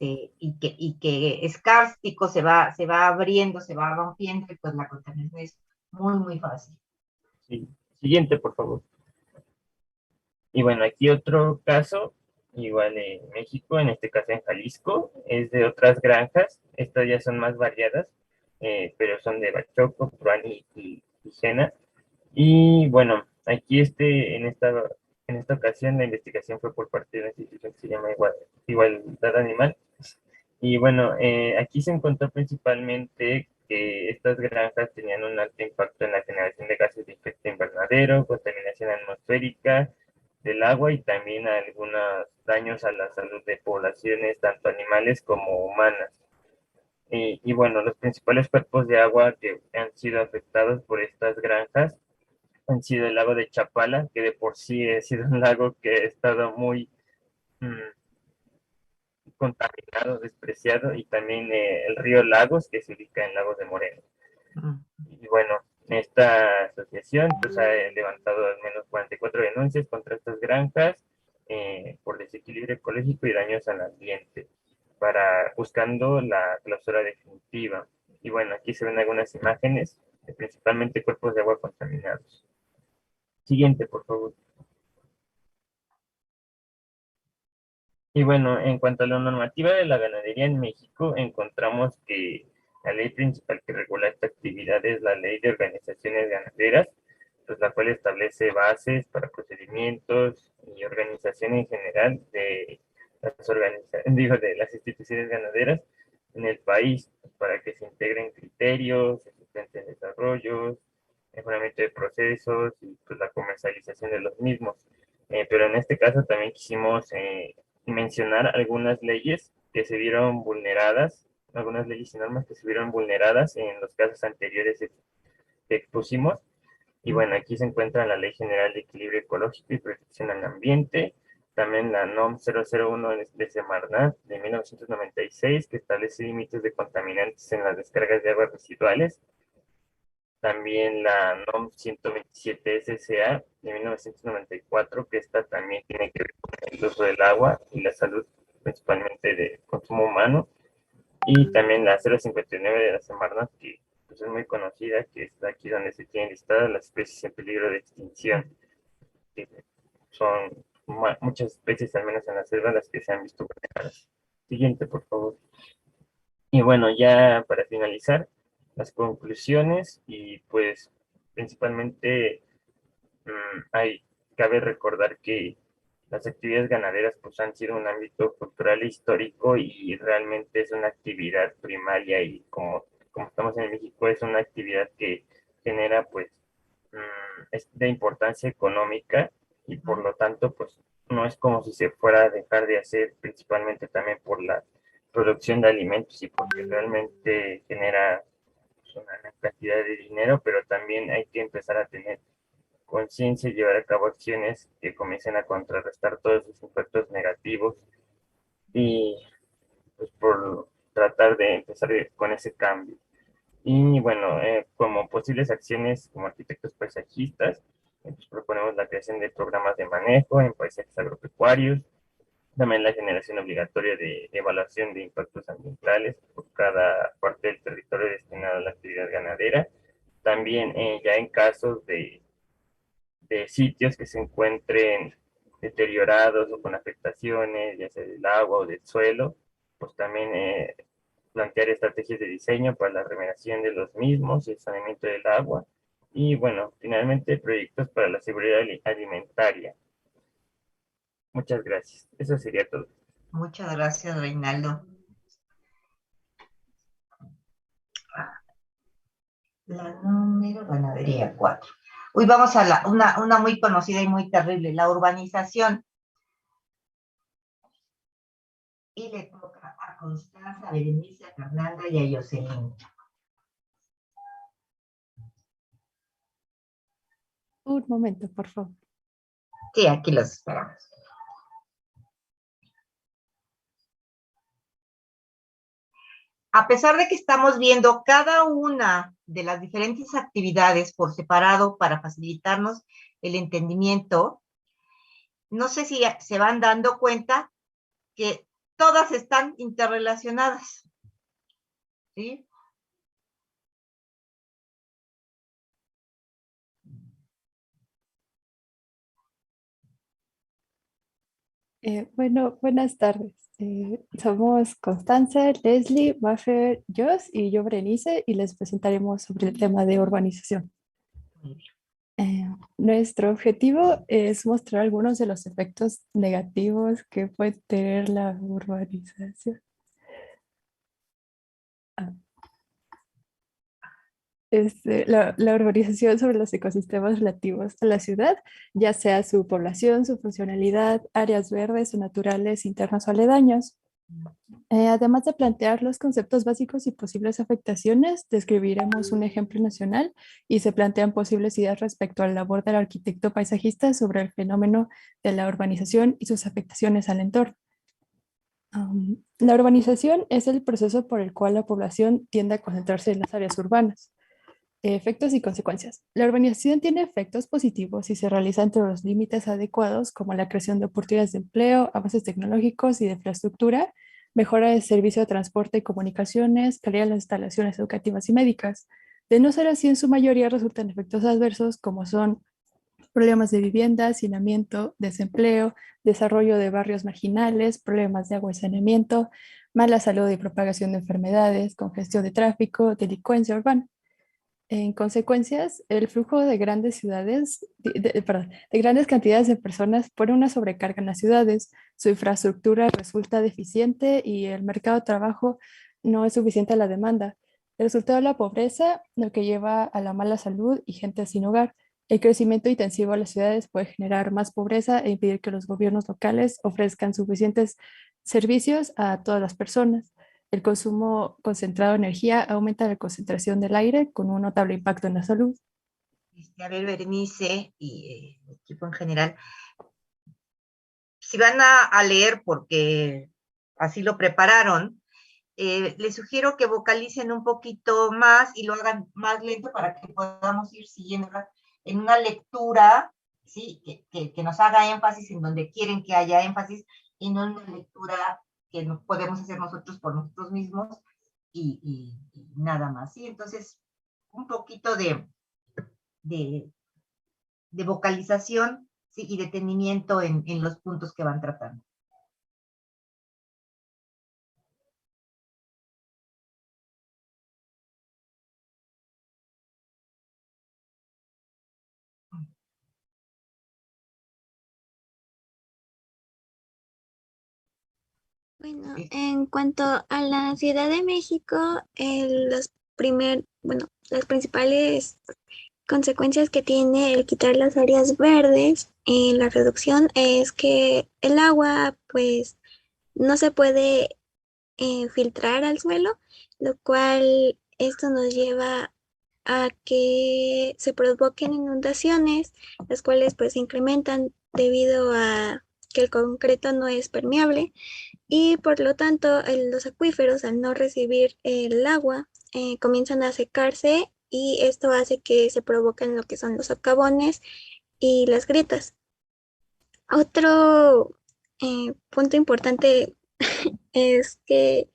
que es kárstico, se va abriendo, se va rompiendo, y pues la contaminación es muy, muy fácil. Sí. Siguiente, por favor. Y bueno, aquí otro caso, igual en México, en este caso en Jalisco, es de otras granjas. Estas ya son más variadas, pero son de Bachoco, Pruani y Jena. Y bueno, aquí en esta ocasión la investigación fue por parte de una institución que se llama Igualdad Animal. Y bueno, aquí se encontró principalmente que estas granjas tenían un alto impacto en la generación de gases de efecto invernadero, contaminación atmosférica del agua y también algunos daños a la salud de poblaciones, tanto animales como humanas. Y bueno, los principales cuerpos de agua que han sido afectados por estas granjas han sido el lago de Chapala, que de por sí ha sido un lago que ha estado muy contaminado, despreciado, y también el río Lagos, que se ubica en Lagos de Moreno. Y bueno, esta asociación pues, ha levantado al menos 44 denuncias contra estas granjas por desequilibrio ecológico y daños al ambiente, buscando la clausura definitiva. Y bueno, aquí se ven algunas imágenes, principalmente cuerpos de agua contaminados. Siguiente, por favor. Y bueno, en cuanto a la normativa de la ganadería en México, encontramos que la ley principal que regula esta actividad es la Ley de Organizaciones Ganaderas, pues la cual establece bases para procedimientos y organización en general de de las instituciones ganaderas en el país, pues, para que se integren criterios, se sustenten desarrollos, mejoramiento de procesos y pues la comercialización de los mismos. Pero en este caso también quisimos mencionar algunas leyes que se vieron vulneradas, algunas leyes y normas que se vieron vulneradas en los casos anteriores que expusimos. Y bueno, aquí se encuentra la Ley General de Equilibrio Ecológico y Protección al Ambiente, también la NOM 001 de Semarnat de 1996, que establece límites de contaminantes en las descargas de aguas residuales, también la NOM 127 SCA de 1994, que esta también tiene que ver con el uso del agua y la salud, principalmente de consumo humano, y también la 059 de la Semarnat, que pues, es muy conocida, que está aquí donde se tienen listadas las especies en peligro de extinción, que son muchas especies, al menos en la selva, las que se han visto vulneradas. Siguiente, por favor. Y bueno, ya para finalizar, las conclusiones y pues principalmente cabe recordar que las actividades ganaderas pues han sido un ámbito cultural e histórico y realmente es una actividad primaria y como estamos en México es una actividad que genera pues es de importancia económica y por lo tanto pues no es como si se fuera a dejar de hacer, principalmente también por la producción de alimentos y porque realmente genera pues, una gran cantidad de dinero, pero también hay que empezar a tener conciencia y llevar a cabo acciones que comiencen a contrarrestar todos esos impactos negativos y pues por tratar de empezar con ese cambio. Y bueno, como posibles acciones como arquitectos paisajistas, pues proponemos la creación de programas de manejo en paisajes agropecuarios, también la generación obligatoria de evaluación de impactos ambientales por cada parte del territorio destinado a la actividad ganadera. También ya en casos de sitios que se encuentren deteriorados o con afectaciones, ya sea del agua o del suelo, pues también plantear estrategias de diseño para la regeneración de los mismos y el saneamiento del agua. Y bueno, finalmente proyectos para la seguridad alimentaria. Muchas gracias. Eso sería todo. Muchas gracias, Reinaldo. La número, ganadería 4. Hoy vamos a una muy conocida y muy terrible, la urbanización. Y le toca a Constanza, a Berenice, a Fernanda y a Jocelyn. Un momento, por favor. Sí, aquí los esperamos. A pesar de que estamos viendo cada una de las diferentes actividades por separado para facilitarnos el entendimiento, no sé si se van dando cuenta que todas están interrelacionadas. ¿Sí? Bueno, buenas tardes. Somos Constanza, Leslie, Maffer, Jos y yo, Berenice, y les presentaremos sobre el tema de urbanización. Nuestro objetivo es mostrar algunos de los efectos negativos que puede tener la urbanización. La urbanización sobre los ecosistemas relativos a la ciudad, ya sea su población, su funcionalidad, áreas verdes o naturales internos o aledaños. Además de plantear los conceptos básicos y posibles afectaciones, describiremos un ejemplo nacional y se plantean posibles ideas respecto a la labor del arquitecto paisajista sobre el fenómeno de la urbanización y sus afectaciones al entorno. La urbanización es el proceso por el cual la población tiende a concentrarse en las áreas urbanas. Efectos y consecuencias. La urbanización tiene efectos positivos si se realiza entre los límites adecuados, como la creación de oportunidades de empleo, avances tecnológicos y de infraestructura, mejora del servicio de transporte y comunicaciones, calidad de las instalaciones educativas y médicas. De no ser así, en su mayoría resultan efectos adversos, como son problemas de vivienda, hacinamiento, desempleo, desarrollo de barrios marginales, problemas de agua y saneamiento, mala salud y propagación de enfermedades, congestión de tráfico, delincuencia urbana. En consecuencias, el flujo de grandes ciudades, de grandes cantidades de personas pone una sobrecarga en las ciudades, su infraestructura resulta deficiente y el mercado de trabajo no es suficiente a la demanda. El resultado es la pobreza, lo que lleva a la mala salud y gente sin hogar. El crecimiento intensivo de las ciudades puede generar más pobreza e impedir que los gobiernos locales ofrezcan suficientes servicios a todas las personas. El consumo concentrado de energía aumenta la concentración del aire con un notable impacto en la salud. A ver, Berenice y el equipo en general, si van a leer porque así lo prepararon, les sugiero que vocalicen un poquito más y lo hagan más lento para que podamos ir siguiendo en una lectura, ¿sí? Que nos haga énfasis en donde quieren que haya énfasis y no en una lectura que nos podemos hacer nosotros por nosotros mismos y nada más, ¿sí? Entonces, un poquito de vocalización, ¿sí? Y detenimiento en los puntos que van tratando. Bueno, en cuanto a la Ciudad de México, las principales consecuencias que tiene el quitar las áreas verdes en la reducción es que el agua pues no se puede filtrar al suelo, lo cual esto nos lleva a que se provoquen inundaciones, las cuales pues se incrementan debido a que el concreto no es permeable y por lo tanto los acuíferos al no recibir el agua comienzan a secarse y esto hace que se provoquen lo que son los socavones y las grietas. Otro punto importante es que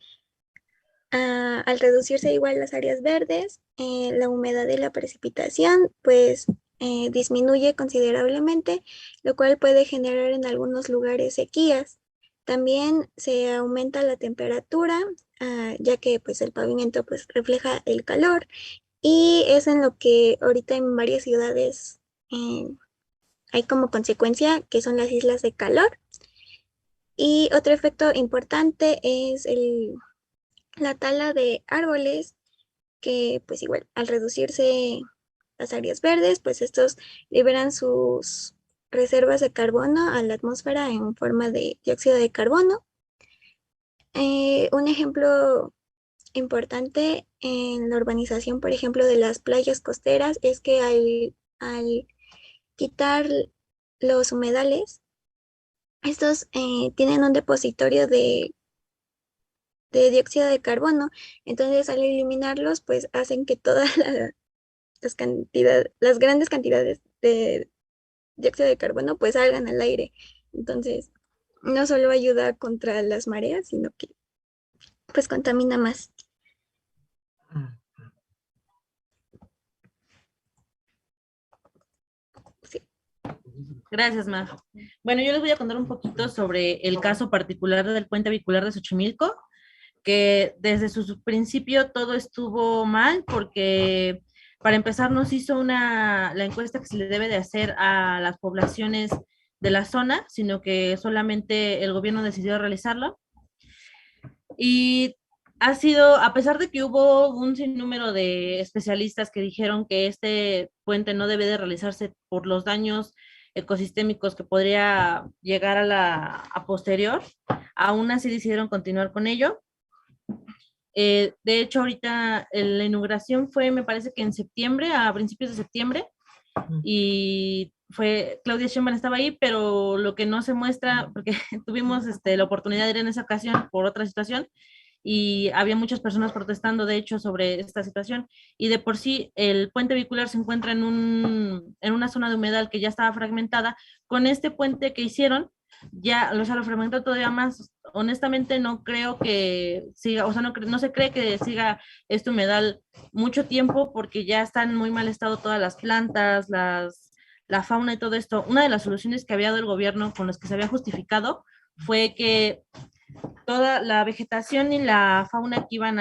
al reducirse igual las áreas verdes, la humedad de la precipitación pues disminuye considerablemente, lo cual puede generar en algunos lugares sequías. También se aumenta la temperatura, ya que pues el pavimento pues refleja el calor y es en lo que ahorita en varias ciudades hay como consecuencia que son las islas de calor. Y otro efecto importante es la tala de árboles, que pues igual al reducirse las áreas verdes, pues estos liberan sus reservas de carbono a la atmósfera en forma de dióxido de carbono. Un ejemplo importante en la urbanización, por ejemplo, de las playas costeras, es que al quitar los humedales, estos tienen un depositorio de dióxido de carbono, entonces al eliminarlos, pues hacen que todas las grandes cantidades de dióxido de carbono pues salgan al aire. Entonces, no solo ayuda contra las mareas, sino que pues contamina más. Sí. Gracias, Mar. Bueno, yo les voy a contar un poquito sobre el caso particular del puente vehicular de Xochimilco, que desde su principio todo estuvo mal porque para empezar nos hizo la encuesta que se le debe de hacer a las poblaciones de la zona, sino que solamente el gobierno decidió realizarlo. Y ha sido, a pesar de que hubo un sinnúmero de especialistas que dijeron que este puente no debe de realizarse por los daños ecosistémicos que podría llegar a posterior, aún así decidieron continuar con ello. De hecho, ahorita la inauguración fue, me parece que en septiembre, a principios de septiembre, y Claudia Sheinbaum estaba ahí, pero lo que no se muestra, porque tuvimos la oportunidad de ir en esa ocasión por otra situación, y había muchas personas protestando, de hecho, sobre esta situación, y de por sí el puente vehicular se encuentra en una zona de humedal que ya estaba fragmentada. Con este puente que hicieron, ya lo fragmentó todavía más. Honestamente no creo que siga, o sea, no se cree que siga este humedal mucho tiempo porque ya están en muy mal estado todas las plantas, la fauna y todo esto. Una de las soluciones que había dado el gobierno con las que se había justificado fue que toda la vegetación y la fauna que iban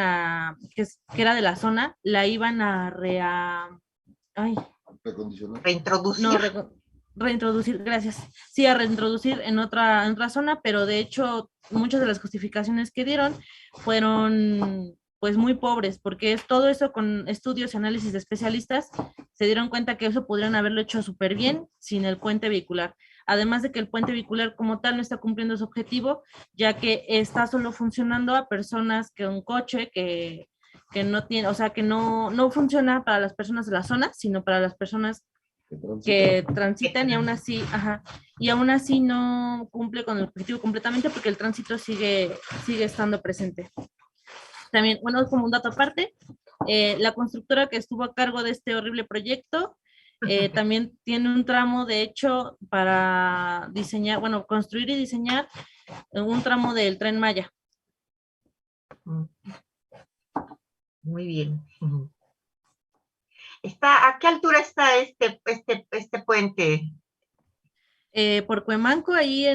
que era de la zona, la iban a reintroducir. No, reintroducir, gracias. Sí, a reintroducir en otra zona, pero de hecho muchas de las justificaciones que dieron fueron pues muy pobres, porque es todo eso con estudios y análisis de especialistas, se dieron cuenta que eso podrían haberlo hecho súper bien sin el puente vehicular. Además de que el puente vehicular como tal no está cumpliendo su objetivo, ya que está solo funcionando a personas que un coche que no tiene, o sea, que no funciona para las personas de la zona, sino para las personas que transitan y aún así no cumple con el objetivo completamente porque el tránsito sigue estando presente. También, bueno, como un dato aparte, la constructora que estuvo a cargo de este horrible proyecto también tiene un tramo, de hecho, para diseñar, bueno, construir y diseñar un tramo del Tren Maya. Muy bien. ¿A qué altura está este puente? Por Cuemanco, ahí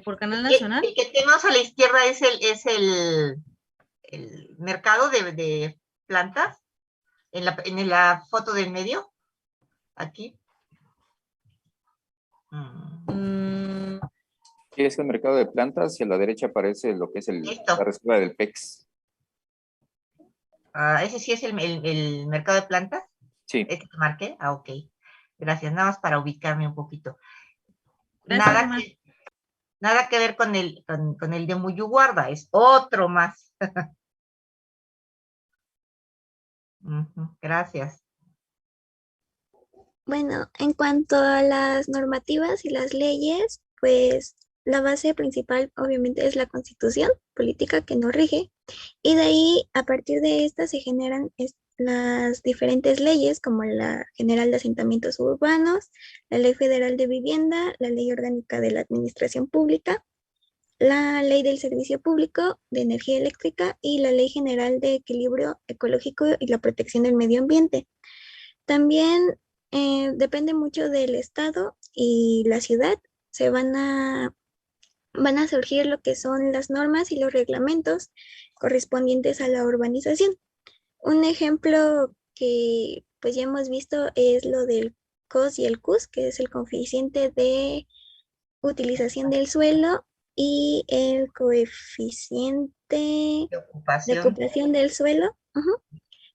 por Canal Nacional. El que tenemos a la izquierda es el mercado de plantas, en la foto del medio, aquí. Sí, es el mercado de plantas y a la derecha aparece lo que es la reserva del PEX. ¿Ese sí es el mercado de plantas? Sí. ¿Este que marqué? Ok. Gracias, nada más para ubicarme un poquito. Gracias, nada que ver con el de Muyuguarda, es otro más. Gracias. Bueno, en cuanto a las normativas y las leyes, pues la base principal obviamente es la Constitución política que nos rige. Y de ahí, a partir de estas, se generan las diferentes leyes, como la General de Asentamientos Urbanos, la Ley Federal de Vivienda, la Ley Orgánica de la Administración Pública, la Ley del Servicio Público de Energía Eléctrica y la Ley General de Equilibrio Ecológico y la Protección del Medio Ambiente. También depende mucho del estado y la ciudad. Van a surgir lo que son las normas y los reglamentos correspondientes a la urbanización. Un ejemplo que pues ya hemos visto es lo del COS y el CUS, que es el coeficiente de utilización del suelo y el coeficiente de ocupación del suelo,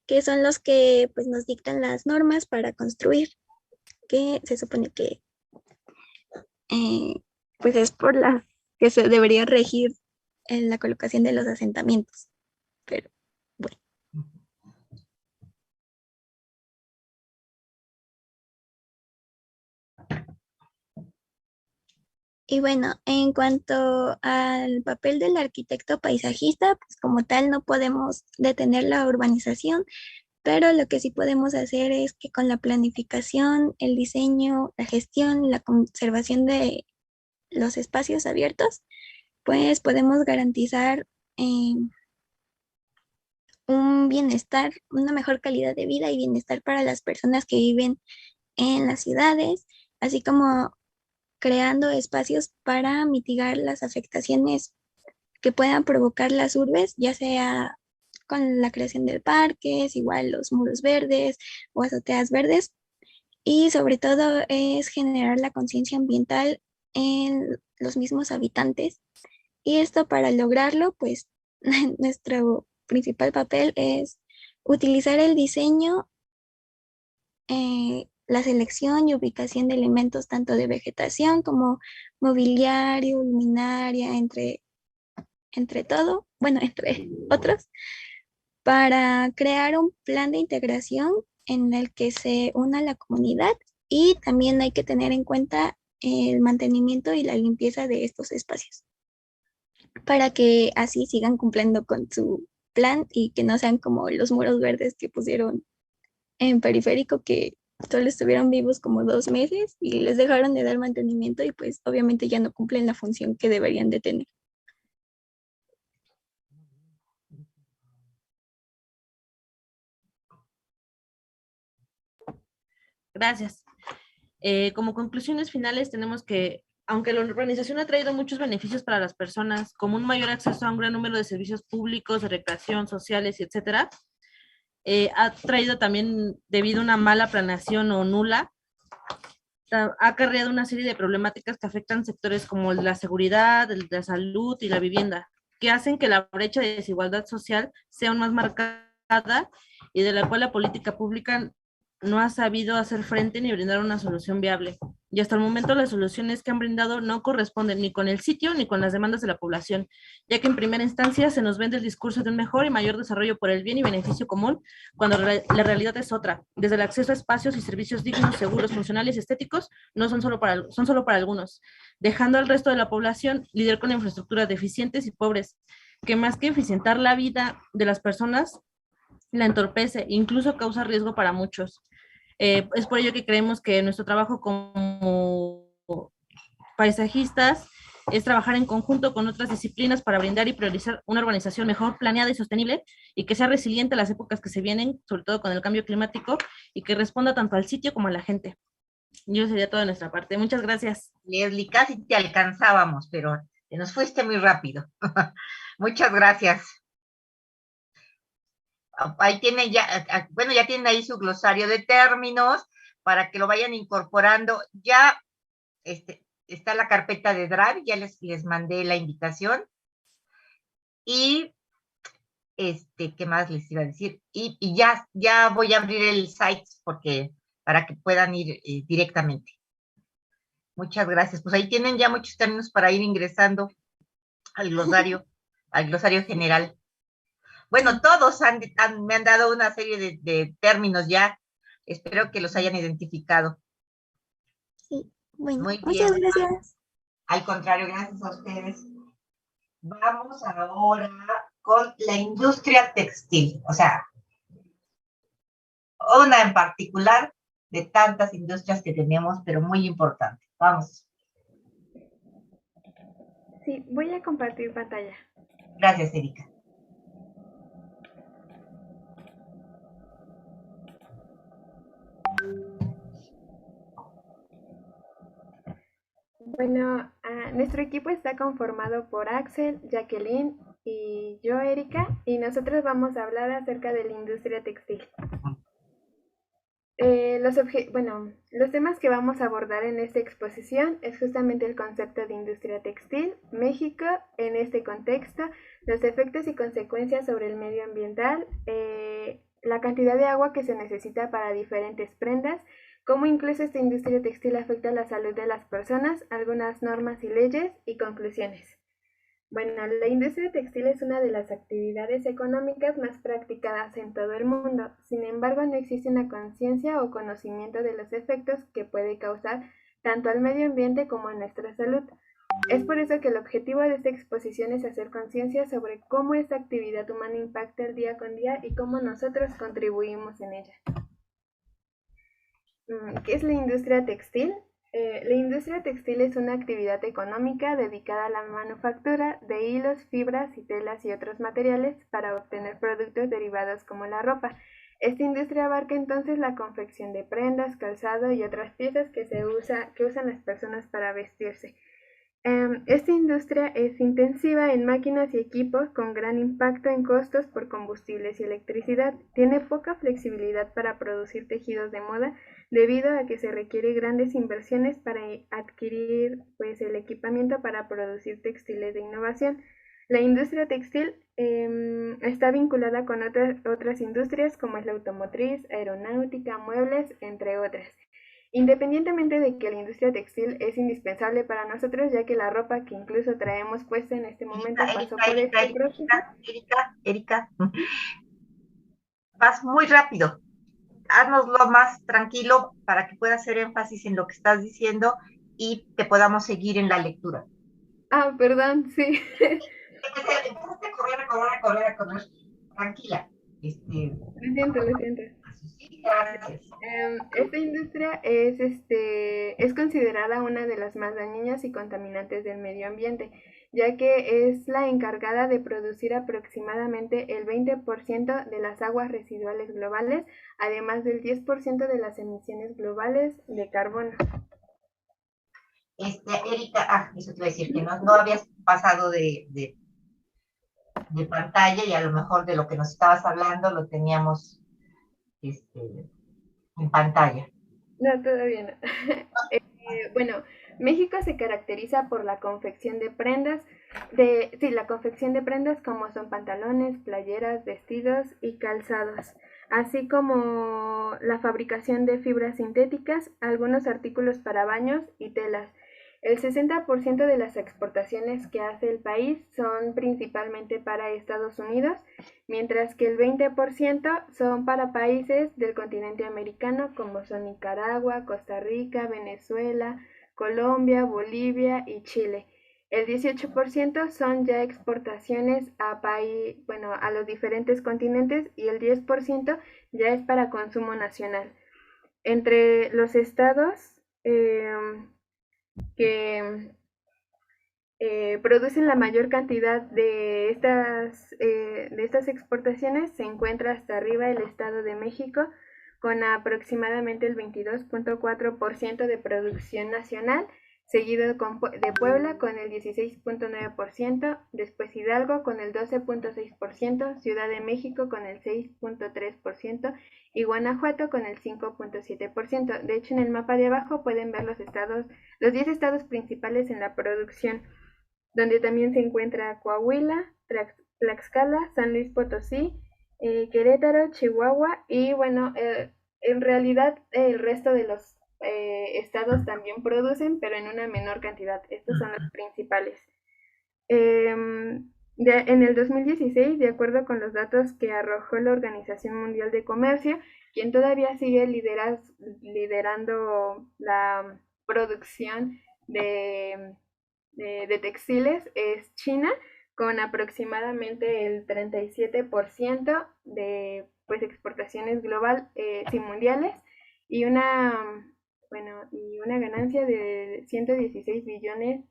que son los que pues nos dictan las normas para construir, que se supone que pues es por las que se debería regir en la colocación de los asentamientos. Pero bueno. Y bueno, en cuanto al papel del arquitecto paisajista, pues como tal no podemos detener la urbanización, pero lo que sí podemos hacer es que con la planificación, el diseño, la gestión, la conservación de los espacios abiertos, pues podemos garantizar un bienestar, una mejor calidad de vida y bienestar para las personas que viven en las ciudades, así como creando espacios para mitigar las afectaciones que puedan provocar las urbes, ya sea con la creación de parques, igual los muros verdes o azoteas verdes, y sobre todo es generar la conciencia ambiental en los mismos habitantes. Y esto para lograrlo, pues nuestro principal papel es utilizar el diseño, la selección y ubicación de elementos tanto de vegetación como mobiliario, luminaria, entre otros, para crear un plan de integración en el que se una la comunidad, y también hay que tener en cuenta el mantenimiento y la limpieza de estos espacios para que así sigan cumpliendo con su plan y que no sean como los muros verdes que pusieron en Periférico, que solo estuvieron vivos como 2 meses y les dejaron de dar mantenimiento y pues obviamente ya no cumplen la función que deberían de tener. Gracias. Como conclusiones finales tenemos que, aunque la urbanización ha traído muchos beneficios para las personas, como un mayor acceso a un gran número de servicios públicos, de recreación, sociales, etcétera, ha traído también, debido a una mala planeación o nula, ha acarreado una serie de problemáticas que afectan sectores como la seguridad, la salud y la vivienda, que hacen que la brecha de desigualdad social sea aún más marcada y de la cual la política pública no ha sabido hacer frente ni brindar una solución viable. Y hasta el momento las soluciones que han brindado no corresponden ni con el sitio ni con las demandas de la población, ya que en primera instancia se nos vende el discurso de un mejor y mayor desarrollo por el bien y beneficio común, cuando la realidad es otra. Desde el acceso a espacios y servicios dignos, seguros, funcionales y estéticos, no son solo para algunos, dejando al resto de la población lidiar con infraestructuras deficientes y pobres, que más que eficientar la vida de las personas, la entorpece e incluso causa riesgo para muchos. Es por ello que creemos que nuestro trabajo como paisajistas es trabajar en conjunto con otras disciplinas para brindar y priorizar una urbanización mejor planeada y sostenible y que sea resiliente a las épocas que se vienen, sobre todo con el cambio climático, y que responda tanto al sitio como a la gente. Yo sería todo de nuestra parte. Muchas gracias. Leslie, casi te alcanzábamos, pero te nos fuiste muy rápido. Muchas gracias. Ahí tienen ya, bueno, ya tienen ahí su glosario de términos para que lo vayan incorporando. Ya está la carpeta de Drive, ya les mandé la invitación. Y ¿qué más les iba a decir? Y ya voy a abrir el site para que puedan ir directamente. Muchas gracias. Pues ahí tienen ya muchos términos para ir ingresando al glosario general. Bueno, todos me han dado una serie de términos ya. Espero que los hayan identificado. Sí, bueno, muy bien. Muchas gracias. Al contrario, gracias a ustedes. Vamos ahora con la industria textil, o sea, una en particular de tantas industrias que tenemos, pero muy importante. Vamos. Sí, voy a compartir pantalla. Gracias, Erika. Bueno, nuestro equipo está conformado por Axel, Jacqueline y yo, Erika, y nosotros vamos a hablar acerca de la industria textil. Los temas que vamos a abordar en esta exposición es justamente el concepto de industria textil, México en este contexto, los efectos y consecuencias sobre el medio ambiental, la cantidad de agua que se necesita para diferentes prendas, cómo incluso esta industria textil afecta la salud de las personas, algunas normas y leyes y conclusiones. Bueno, la industria textil es una de las actividades económicas más practicadas en todo el mundo. Sin embargo, no existe una conciencia o conocimiento de los efectos que puede causar tanto al medio ambiente como a nuestra salud. Es por eso que el objetivo de esta exposición es hacer conciencia sobre cómo esta actividad humana impacta el día con día y cómo nosotros contribuimos en ella. ¿Qué es la industria textil? La industria textil es una actividad económica dedicada a la manufactura de hilos, fibras y telas y otros materiales para obtener productos derivados como la ropa. Esta industria abarca entonces la confección de prendas, calzado y otras piezas que usan las personas para vestirse. Esta industria es intensiva en máquinas y equipos con gran impacto en costos por combustibles y electricidad. Tiene poca flexibilidad para producir tejidos de moda debido a que se requiere grandes inversiones para adquirir el equipamiento para producir textiles de innovación. La industria textil está vinculada con otras industrias como es la automotriz, aeronáutica, muebles, entre otras. Independientemente de que la industria textil es indispensable para nosotros, ya que la ropa que incluso traemos puesta en este momento pasó por este proceso. Erika, vas muy rápido. Haznoslo más tranquilo para que puedas hacer énfasis en lo que estás diciendo y te podamos seguir en la lectura. Ah, perdón, sí. Empezaste a correr. Tranquila. Lo siento. Gracias. Esta industria es considerada una de las más dañinas y contaminantes del medio ambiente, ya que es la encargada de producir aproximadamente el 20% de las aguas residuales globales, además del 10% de las emisiones globales de carbono. Erika, eso te iba a decir, que no habías pasado de pantalla y a lo mejor de lo que nos estabas hablando lo teníamos en pantalla. No, todavía no. Bueno, México se caracteriza por la confección de prendas, como son pantalones, playeras, vestidos y calzados, así como la fabricación de fibras sintéticas, algunos artículos para baños y telas. El 60% de las exportaciones que hace el país son principalmente para Estados Unidos, mientras que el 20% son para países del continente americano como son Nicaragua, Costa Rica, Venezuela, Colombia, Bolivia y Chile. El 18% son ya exportaciones a los diferentes continentes y el 10% ya es para consumo nacional. Entre los estados que producen la mayor cantidad de estas exportaciones se encuentra hasta arriba el Estado de México con aproximadamente el 22.4% de producción nacional, seguido de Puebla con el 16.9%, después Hidalgo con el 12.6%, Ciudad de México con el 6.3% y Guanajuato con el 5.7%. De hecho, en el mapa de abajo pueden ver los 10 estados principales en la producción, donde también se encuentra Coahuila, Tlaxcala, San Luis Potosí, Querétaro, Chihuahua y en realidad el resto de los estados también producen, pero en una menor cantidad. Estos son los principales. En el 2016, de acuerdo con los datos que arrojó la Organización Mundial de Comercio, quien todavía sigue liderando la producción de textiles es China, con aproximadamente el 37% de pues, exportaciones global, sí, mundiales, y una ganancia de 116 millones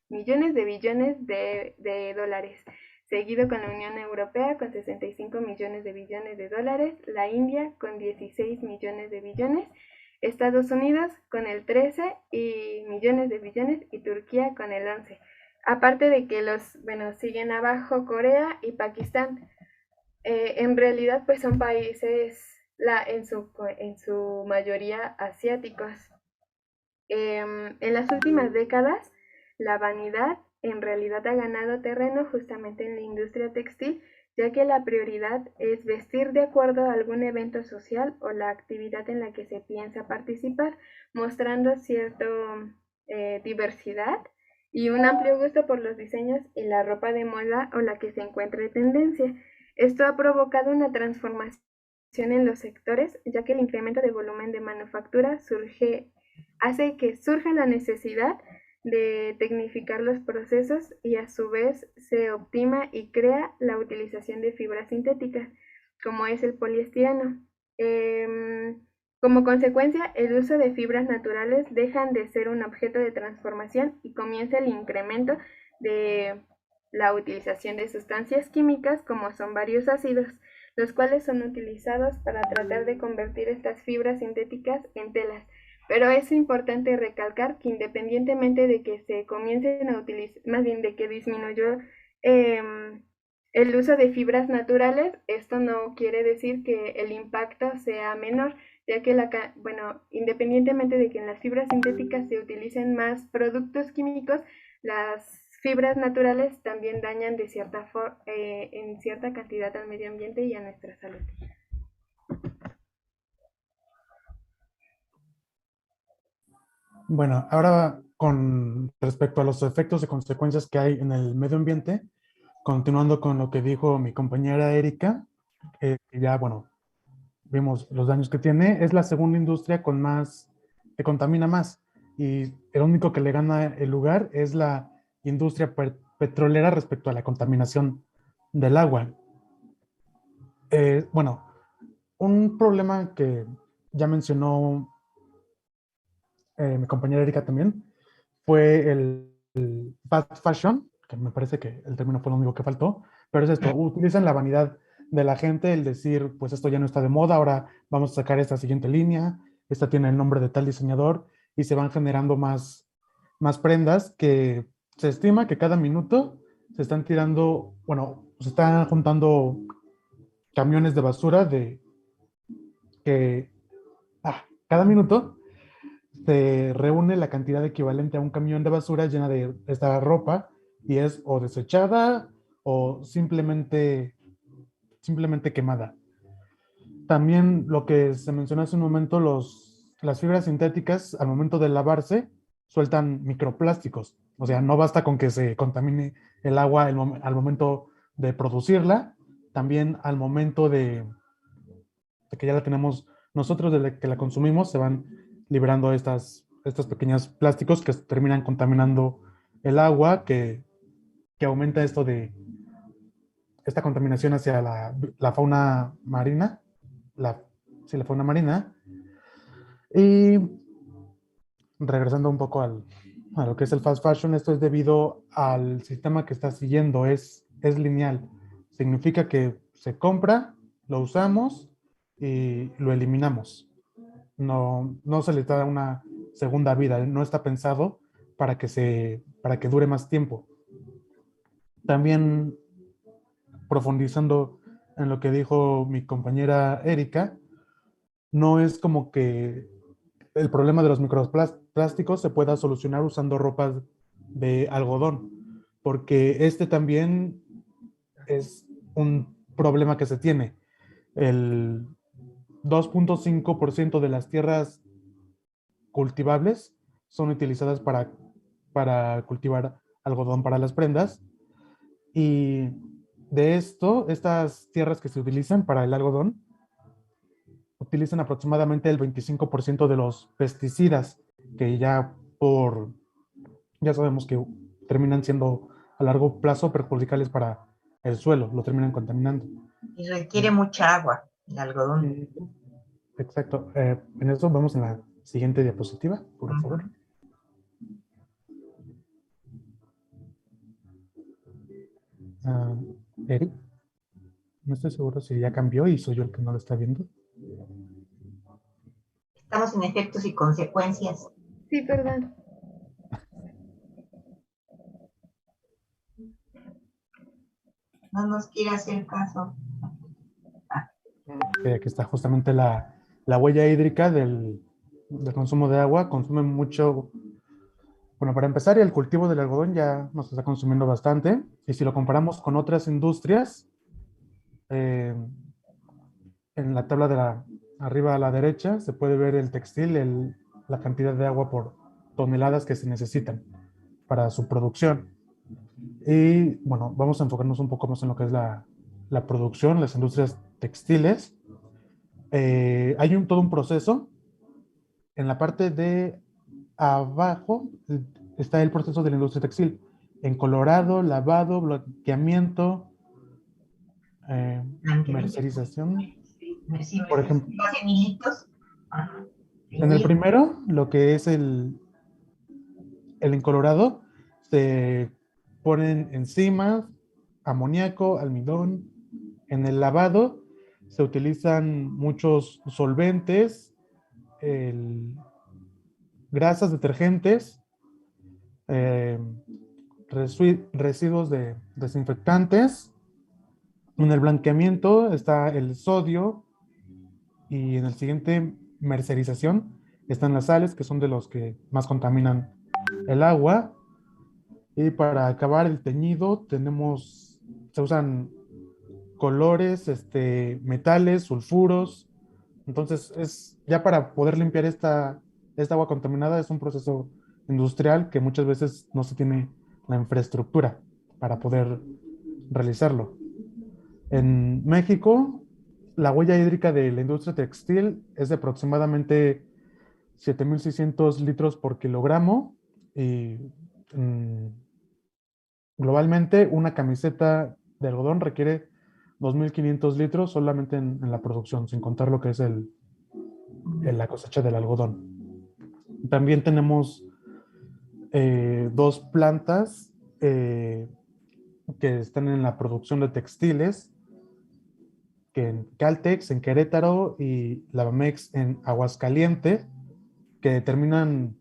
de billones de dólares, seguido con la Unión Europea con 65 millones de billones de dólares, la India con 16 millones de billones, Estados Unidos con el 13 millones de billones y Turquía con el 11. Aparte de que siguen abajo Corea y Pakistán. En realidad pues son países en su mayoría asiáticos. En las últimas décadas, la vanidad en realidad ha ganado terreno justamente en la industria textil, ya que la prioridad es vestir de acuerdo a algún evento social o la actividad en la que se piensa participar, mostrando cierta diversidad y un amplio gusto por los diseños y la ropa de moda o la que se encuentra de tendencia. Esto ha provocado una transformación en los sectores, ya que el incremento de volumen de manufactura hace que surja la necesidad de tecnificar los procesos y a su vez se optima y crea la utilización de fibras sintéticas, como es el poliestireno. Como consecuencia, el uso de fibras naturales dejan de ser un objeto de transformación y comienza el incremento de la utilización de sustancias químicas como son varios ácidos, los cuales son utilizados para tratar de convertir estas fibras sintéticas en telas. Pero es importante recalcar que independientemente de que se comiencen a utilizar, más bien de que disminuyó el uso de fibras naturales, esto no quiere decir que el impacto sea menor, ya que independientemente de que en las fibras sintéticas se utilicen más productos químicos, las fibras naturales también dañan de en cierta cantidad al medio ambiente y a nuestra salud. Bueno, ahora con respecto a los efectos y consecuencias que hay en el medio ambiente, continuando con lo que dijo mi compañera Erika, que ya, bueno, vimos los daños que tiene, es la segunda industria que contamina más, y el único que le gana el lugar es la industria petrolera respecto a la contaminación del agua. Bueno, un problema que ya mencionó mi compañera Erika también, fue el fast fashion, que me parece que el término fue lo único que faltó, pero es esto, utilizan la vanidad de la gente, el decir, pues esto ya no está de moda, ahora vamos a sacar esta siguiente línea, esta tiene el nombre de tal diseñador, y se van generando más prendas que se estima que cada minuto se están tirando, bueno, se están juntando camiones de basura cada minuto se reúne la cantidad equivalente a un camión de basura llena de esta ropa y es o desechada o simplemente quemada. También lo que se mencionó hace un momento, las fibras sintéticas al momento de lavarse sueltan microplásticos. O sea, no basta con que se contamine el agua al momento de producirla, también al momento de que ya la tenemos nosotros, de que la consumimos, se van liberando estos pequeños plásticos que terminan contaminando el agua, que aumenta esta contaminación hacia la fauna marina, la fauna marina. Y regresando un poco a lo que es el fast fashion, esto es debido al sistema que está siguiendo, es lineal. Significa que se compra, lo usamos y lo eliminamos. No se le da una segunda vida, no está pensado para que dure más tiempo. También profundizando en lo que dijo mi compañera Erika, no es como que el problema de los microplásticos se pueda solucionar usando ropas de algodón, porque este también es un problema que se tiene. El 2.5% de las tierras cultivables son utilizadas para cultivar algodón para las prendas, y de estas tierras que se utilizan para el algodón utilizan aproximadamente el 25% de los pesticidas, que ya sabemos que terminan siendo largo plazo perjudiciales para el suelo, lo terminan contaminando. Y requiere mucha agua, el algodón. Exacto. En eso vamos en la siguiente diapositiva, por favor. Eri, no estoy seguro si ya cambió y soy yo el que no lo está viendo. Estamos en efectos y consecuencias. Sí, perdón. No nos quiere hacer caso. Aquí está justamente la huella hídrica del consumo de agua. Consume mucho. Bueno, para empezar, el cultivo del algodón ya nos está consumiendo bastante. Y si lo comparamos con otras industrias, en la tabla de arriba a la derecha se puede ver el textil, la cantidad de agua por toneladas que se necesitan para su producción. Y bueno, vamos a enfocarnos un poco más en lo que es la producción, las industrias textiles. Hay todo un proceso. En la parte de abajo está el proceso de la industria textil. Encolorado, lavado, blanqueamiento, mercerización. Por ejemplo, en el primero, lo que es el encolorado, se ponen enzimas, amoníaco, almidón. En el lavado se utilizan muchos solventes, grasas, detergentes, residuos de desinfectantes. En el blanqueamiento está el sodio y en el siguiente, mercerización, están las sales, que son de los que más contaminan el agua. Y para acabar el teñido se usan colores, metales, sulfuros. Entonces, ya para poder limpiar esta agua contaminada es un proceso industrial que muchas veces no se tiene la infraestructura para poder realizarlo. En México, la huella hídrica de la industria textil es de aproximadamente 7,600 litros por kilogramo y globalmente una camiseta de algodón requiere 2,500 litros solamente en la producción, sin contar lo que es la cosecha del algodón. También tenemos 2 plantas que están en la producción de textiles, que en Caltex, en Querétaro, y Lavamex en Aguascalientes, que terminan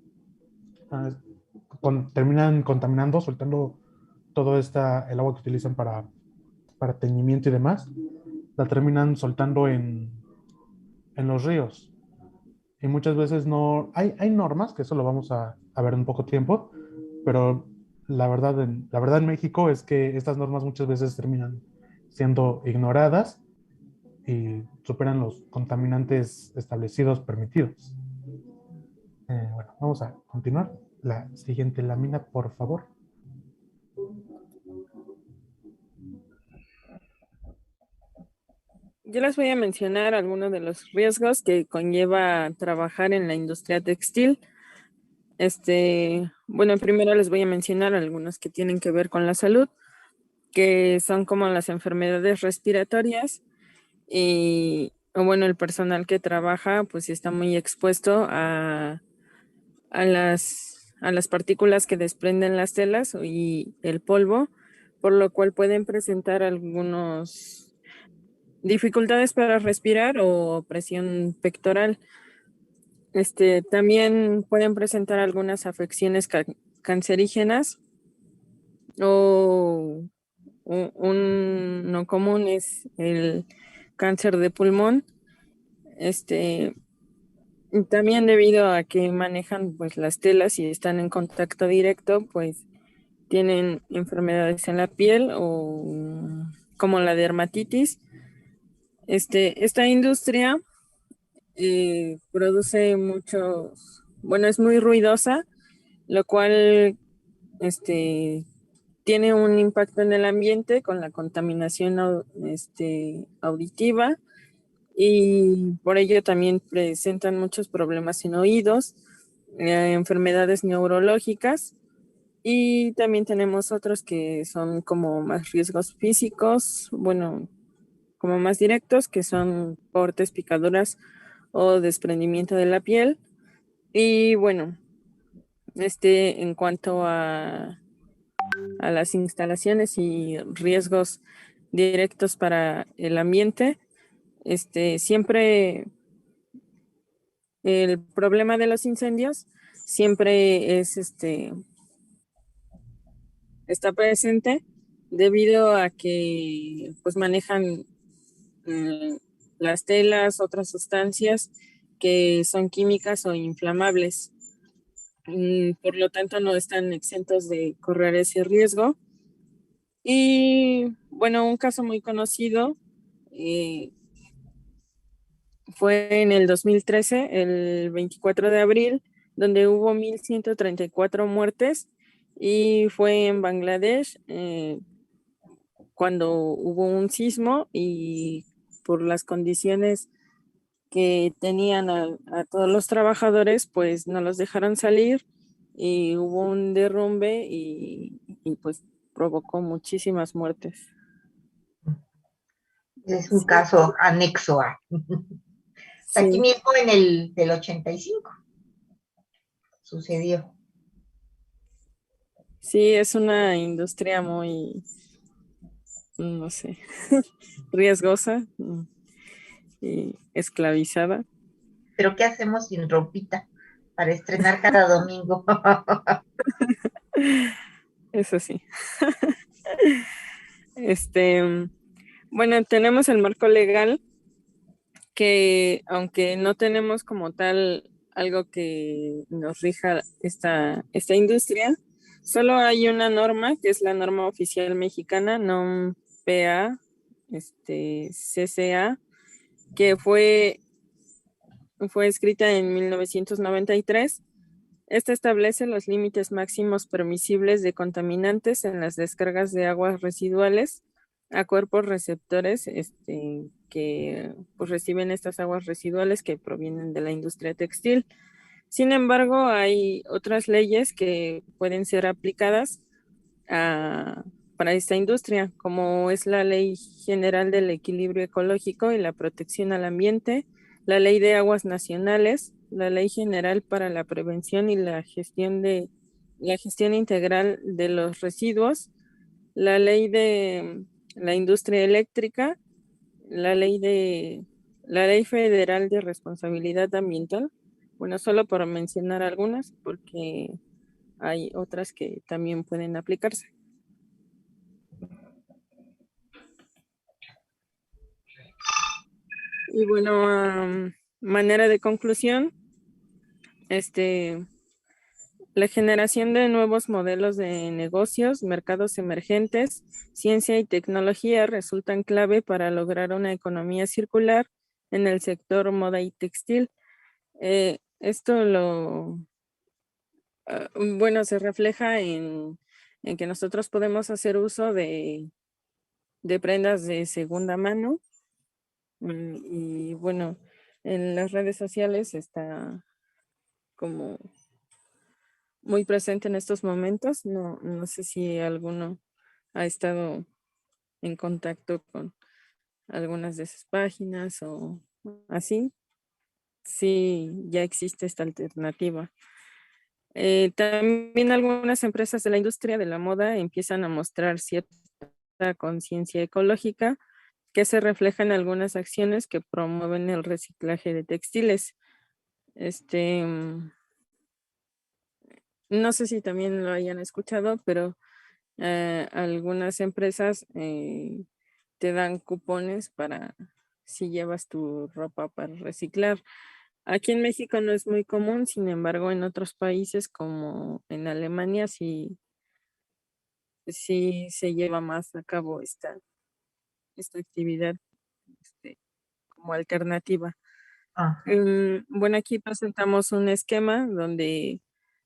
contaminando, soltando todo el agua que utilizan para teñimiento y demás, la terminan soltando en los ríos. Y muchas veces no, hay normas, que eso lo vamos a ver en poco tiempo, pero la verdad en México es que estas normas muchas veces terminan siendo ignoradas y superan los contaminantes establecidos permitidos. Bueno, vamos a continuar. La siguiente lámina, por favor. Yo les voy a mencionar algunos de los riesgos que conlleva trabajar en la industria textil. Bueno, primero les voy a mencionar algunos que tienen que ver con la salud, que son como las enfermedades respiratorias el personal que trabaja pues está muy expuesto a las partículas que desprenden las telas y el polvo, por lo cual pueden presentar algunos dificultades para respirar o presión pectoral. También pueden presentar algunas afecciones cancerígenas o uno común es el cáncer de pulmón. También debido a que manejan pues las telas y están en contacto directo, pues tienen enfermedades en la piel o como la dermatitis. Esta industria produce es muy ruidosa, lo cual tiene un impacto en el ambiente con la contaminación auditiva, y por ello también presentan muchos problemas en oídos, enfermedades neurológicas Y también tenemos otros que son como más riesgos físicos, bueno, como más directos, que son cortes, picaduras o desprendimiento de la piel. Y bueno, en cuanto a las instalaciones y riesgos directos para el ambiente, siempre el problema de los incendios siempre está presente debido a que pues manejan las telas, otras sustancias que son químicas o inflamables. Por lo tanto, no están exentos de correr ese riesgo. Y bueno, un caso muy conocido fue en el 2013, el 24 de abril, donde hubo 1.134 muertes y fue en Bangladesh cuando hubo un sismo y por las condiciones que tenían a todos los trabajadores, pues no los dejaron salir y hubo un derrumbe y pues provocó muchísimas muertes. Es un caso anexo a. Sí. Aquí mismo en el del 85 sucedió. Sí, es una industria muy, no sé, riesgosa y esclavizada. Pero ¿qué hacemos sin ropita para estrenar cada domingo? Eso sí. Bueno, tenemos el marco legal que, aunque no tenemos como tal algo que nos rija esta industria, solo hay una norma que es la norma oficial mexicana, NOM PA, CCA, que fue escrita en 1993. Esta establece los límites máximos permisibles de contaminantes en las descargas de aguas residuales a cuerpos receptores que pues, reciben estas aguas residuales que provienen de la industria textil. Sin embargo, hay otras leyes que pueden ser aplicadas para esta industria, como es la Ley General del Equilibrio Ecológico y la Protección al Ambiente, la Ley de Aguas Nacionales, la Ley General para la Prevención y la Gestión Integral de los Residuos, la Ley de la Industria Eléctrica, la Ley Federal de Responsabilidad Ambiental. Bueno, solo por mencionar algunas, porque hay otras que también pueden aplicarse. Y bueno, manera de conclusión, la generación de nuevos modelos de negocios, mercados emergentes, ciencia y tecnología resultan clave para lograr una economía circular en el sector moda y textil. Esto bueno, se refleja en que nosotros podemos hacer uso de prendas de segunda mano. Y bueno, en las redes sociales está como muy presente en estos momentos. No sé si alguno ha estado en contacto con algunas de esas páginas o así. Sí, ya existe esta alternativa. También algunas empresas de la industria de la moda empiezan a mostrar cierta conciencia ecológica que se refleja en algunas acciones que promueven el reciclaje de textiles. No sé si también lo hayan escuchado, pero algunas empresas te dan cupones para si llevas tu ropa para reciclar. Aquí en México no es muy común, sin embargo, en otros países como en Alemania sí se lleva más a cabo esta actividad como alternativa. Bueno, aquí presentamos un esquema donde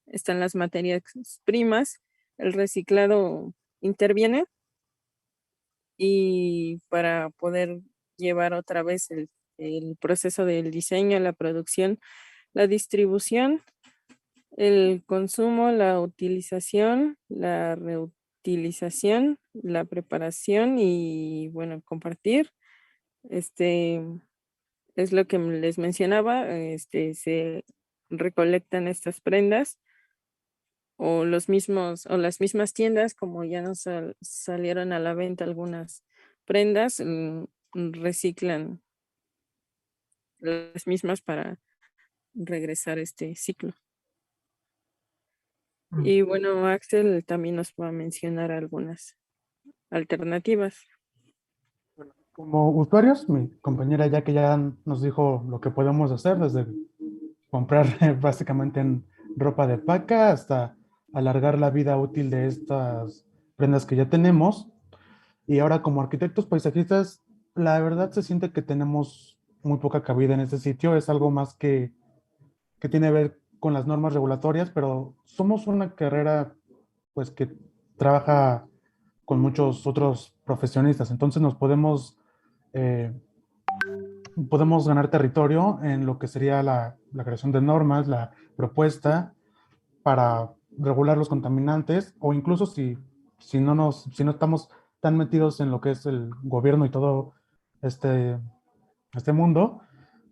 están las materias primas, el reciclado interviene y para poder llevar otra vez el proceso del diseño, la producción, la distribución, el consumo, la utilización, la reutilización, la preparación y, bueno, compartir. Es lo que les mencionaba, se recolectan estas prendas o las mismas tiendas, como ya nos salieron a la venta algunas prendas, reciclan las mismas para regresar este ciclo. Y bueno, Axel también nos va a mencionar algunas alternativas. Como usuarios, mi compañera ya que ya nos dijo lo que podemos hacer, desde comprar básicamente en ropa de paca hasta alargar la vida útil de estas prendas que ya tenemos. Y ahora como arquitectos paisajistas, la verdad se siente que tenemos muy poca cabida en este sitio. Es algo más que tiene que ver con las normas regulatorias, pero somos una carrera pues que trabaja con muchos otros profesionistas. Entonces nos podemos ganar territorio en lo que sería la creación de normas, la propuesta para regular los contaminantes, o incluso si no estamos tan metidos en lo que es el gobierno y todo este mundo,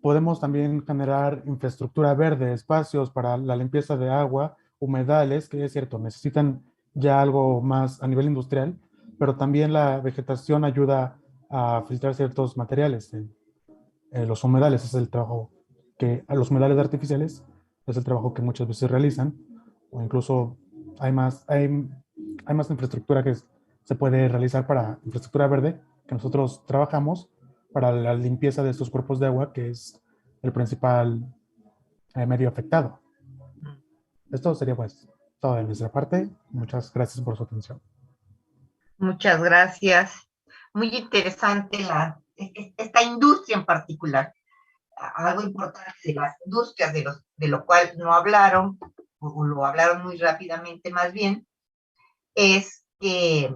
podemos también generar infraestructura verde, espacios para la limpieza de agua, humedales, que es cierto, necesitan ya algo más a nivel industrial, pero también la vegetación ayuda a filtrar ciertos materiales. Los humedales es el trabajo a los humedales artificiales es el trabajo que muchas veces realizan, o incluso hay más infraestructura que se puede realizar para infraestructura verde que nosotros trabajamos para la limpieza de estos cuerpos de agua, que es el principal medio afectado. Esto sería pues todo de nuestra parte. Muchas gracias por su atención. Muchas gracias. Muy interesante esta industria en particular. Algo importante de las industrias, de lo cual no hablaron, o lo hablaron muy rápidamente más bien, es que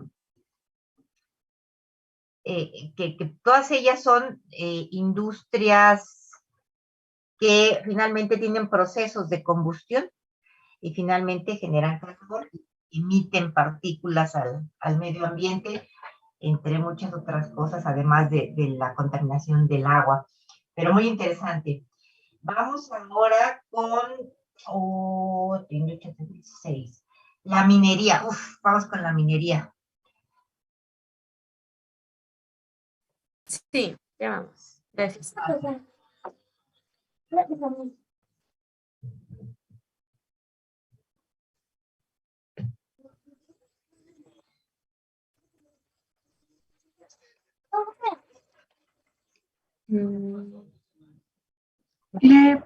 todas ellas son industrias que finalmente tienen procesos de combustión y finalmente generan calor, emiten partículas al medio ambiente, entre muchas otras cosas, además de la contaminación del agua. Pero muy interesante. Vamos ahora con 16. La minería. Vamos con la minería. Sí, ya vamos. Gracias.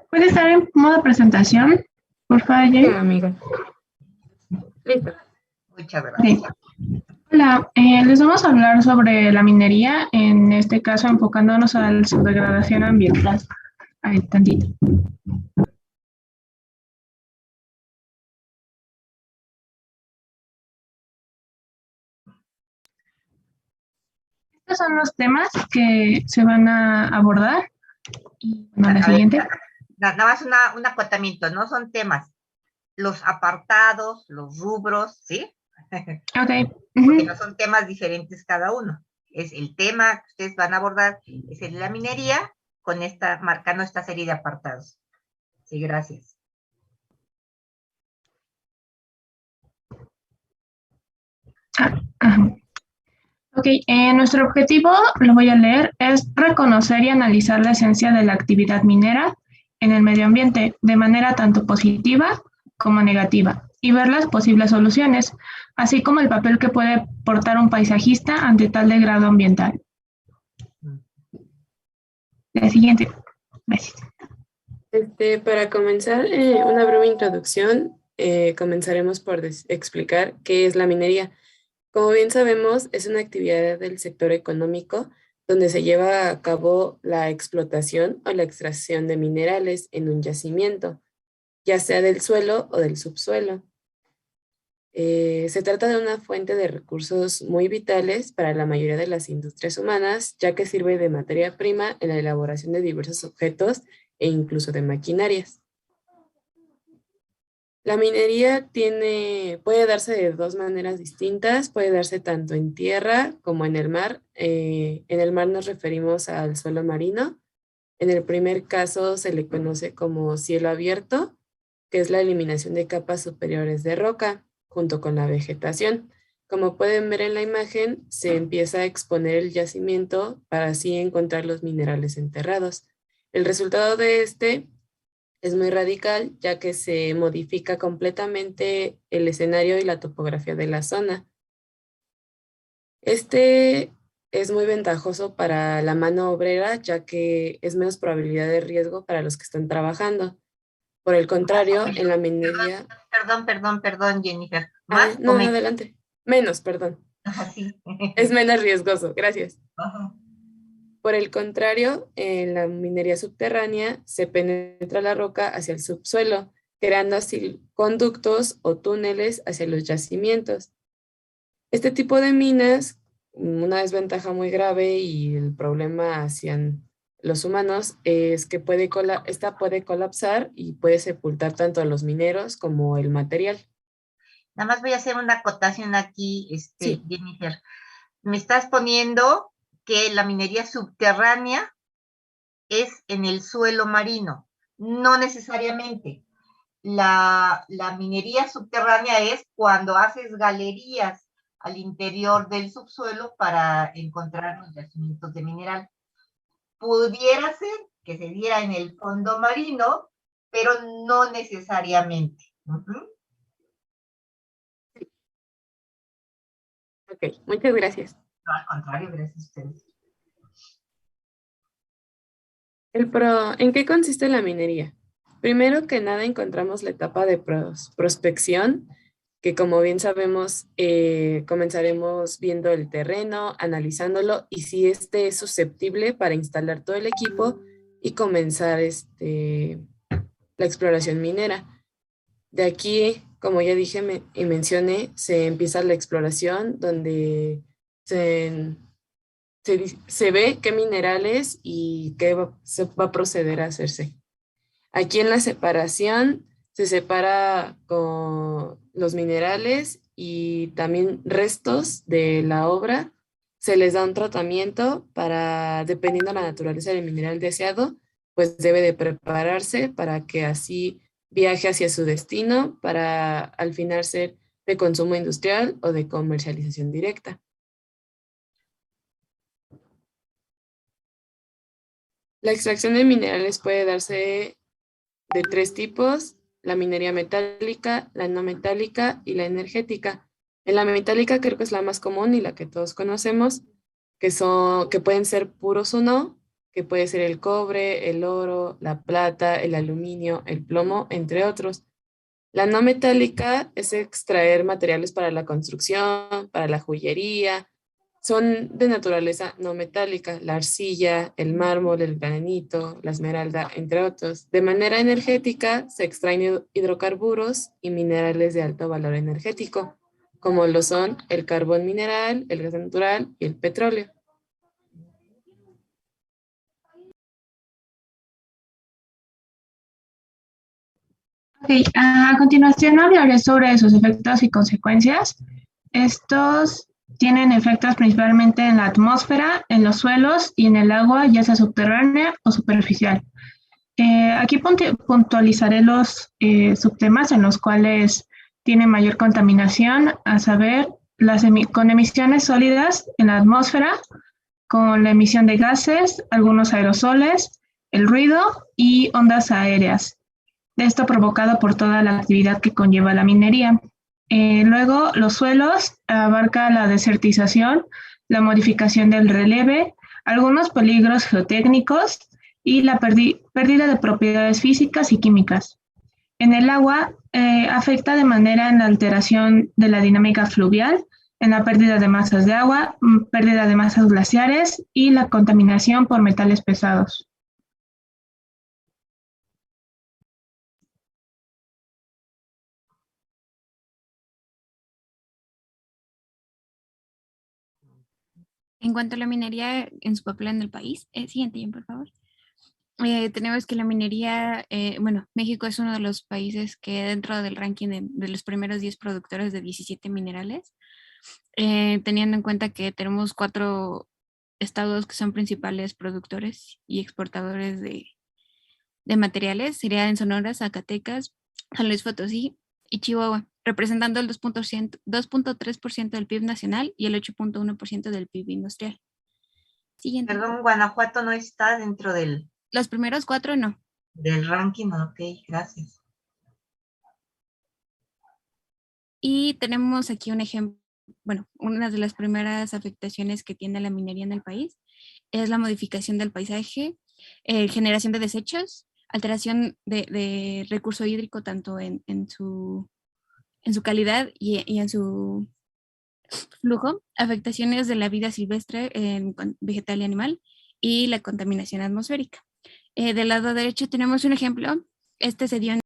¿Puedes estar en modo presentación? Por favor, Jenny. Sí, amiga. Listo. Muchas gracias. Sí. Hola, les vamos a hablar sobre la minería, en este caso enfocándonos a su degradación ambiental. Ahí, tantito. Estos son los temas que se van a abordar. Y bueno, la siguiente. Nada más un acotamiento, no son temas. Los apartados, los rubros, ¿sí? Ok. Porque no son temas diferentes cada uno. Es el tema que ustedes van a abordar, es el de la minería, marcando esta serie de apartados. Sí, gracias. Ok, nuestro objetivo, lo voy a leer, es reconocer y analizar la esencia de la actividad minera en el medio ambiente de manera tanto positiva como negativa y ver las posibles soluciones, así como el papel que puede portar un paisajista ante tal degrado ambiental. La siguiente. Gracias. Para comenzar, una breve introducción, comenzaremos por explicar qué es la minería. Como bien sabemos, es una actividad del sector económico donde se lleva a cabo la explotación o la extracción de minerales en un yacimiento, ya sea del suelo o del subsuelo. Se trata de una fuente de recursos muy vitales para la mayoría de las industrias humanas, ya que sirve de materia prima en la elaboración de diversos objetos e incluso de maquinarias. La minería puede darse de dos maneras distintas, puede darse tanto en tierra como en el mar. En el mar nos referimos al suelo marino. En el primer caso se le conoce como cielo abierto, que es la eliminación de capas superiores de roca junto con la vegetación. Como pueden ver en la imagen, se empieza a exponer el yacimiento para así encontrar los minerales enterrados. El resultado de este es muy radical, ya que se modifica completamente el escenario y la topografía de la zona. Este es muy ventajoso para la mano obrera, ya que es menos probabilidad de riesgo para los que están trabajando. Por el contrario, en la minería... Perdón, Jennifer. ¿Más no, adelante. Menos, perdón. Sí. Es menos riesgoso, gracias. Ajá. Por el contrario, en la minería subterránea se penetra la roca hacia el subsuelo, creando así conductos o túneles hacia los yacimientos. Este tipo de minas, una desventaja muy grave y el problema hacia los humanos es que esta puede colapsar y puede sepultar tanto a los mineros como el material. Nada más voy a hacer una acotación aquí, Sí. Jennifer. Me estás poniendo que la minería subterránea es en el suelo marino. No necesariamente. La minería subterránea es cuando haces galerías al interior del subsuelo para encontrar los yacimientos de mineral. Pudiera ser que se diera en el fondo marino, pero no necesariamente. Ok, muchas gracias. No, al contrario, gracias a ustedes. ¿En qué consiste la minería? Primero que nada encontramos la etapa de prospección, que como bien sabemos, comenzaremos viendo el terreno, analizándolo y si este es susceptible para instalar todo el equipo y comenzar la exploración minera. De aquí, como ya dije y mencioné, se empieza la exploración donde se ve qué minerales y se va a proceder a hacerse. Aquí en la separación se separa con los minerales y también restos de la obra. Se les da un tratamiento para, dependiendo de la naturaleza del mineral deseado, pues debe de prepararse para que así viaje hacia su destino para al final ser de consumo industrial o de comercialización directa. La extracción de minerales puede darse de tres tipos: la minería metálica, la no metálica y la energética. En la metálica creo que es la más común y la que todos conocemos, que pueden ser puros o no, que puede ser el cobre, el oro, la plata, el aluminio, el plomo, entre otros. La no metálica es extraer materiales para la construcción, para la joyería. Son de naturaleza no metálica, la arcilla, el mármol, el granito, la esmeralda, entre otros. De manera energética se extraen hidrocarburos y minerales de alto valor energético, como lo son el carbón mineral, el gas natural y el petróleo. Ok, a continuación hablaré sobre sus efectos y consecuencias. Estos tienen efectos principalmente en la atmósfera, en los suelos y en el agua, ya sea subterránea o superficial. Aquí puntualizaré los subtemas en los cuales tiene mayor contaminación, a saber, con emisiones sólidas en la atmósfera, con la emisión de gases, algunos aerosoles, el ruido y ondas aéreas. Esto provocado por toda la actividad que conlleva la minería. Luego, los suelos abarca la desertización, la modificación del relieve, algunos peligros geotécnicos y la pérdida de propiedades físicas y químicas. En el agua, afecta de manera en la alteración de la dinámica fluvial, en la pérdida de masas de agua, pérdida de masas glaciares y la contaminación por metales pesados. En cuanto a la minería en su papel en el país, siguiente, por favor. tenemos que la minería, bueno, México es uno de los países que dentro del ranking de los primeros 10 productores de 17 minerales, teniendo en cuenta que tenemos 4 estados que son principales productores y exportadores de materiales, sería en Sonora, Zacatecas, San Luis Potosí y Chihuahua, representando el 2.3% del PIB nacional y el 8.1% del PIB industrial. Siguiente. Perdón, Guanajuato no está dentro del... Los primeros 4 no. Del ranking, ok, gracias. Y tenemos aquí un ejemplo, bueno, una de las primeras afectaciones que tiene la minería en el país es la modificación del paisaje, generación de desechos, alteración de recurso hídrico tanto en su calidad y en su flujo, afectaciones de la vida silvestre, vegetal y animal, y la contaminación atmosférica. Del lado derecho tenemos un ejemplo. Este se dio en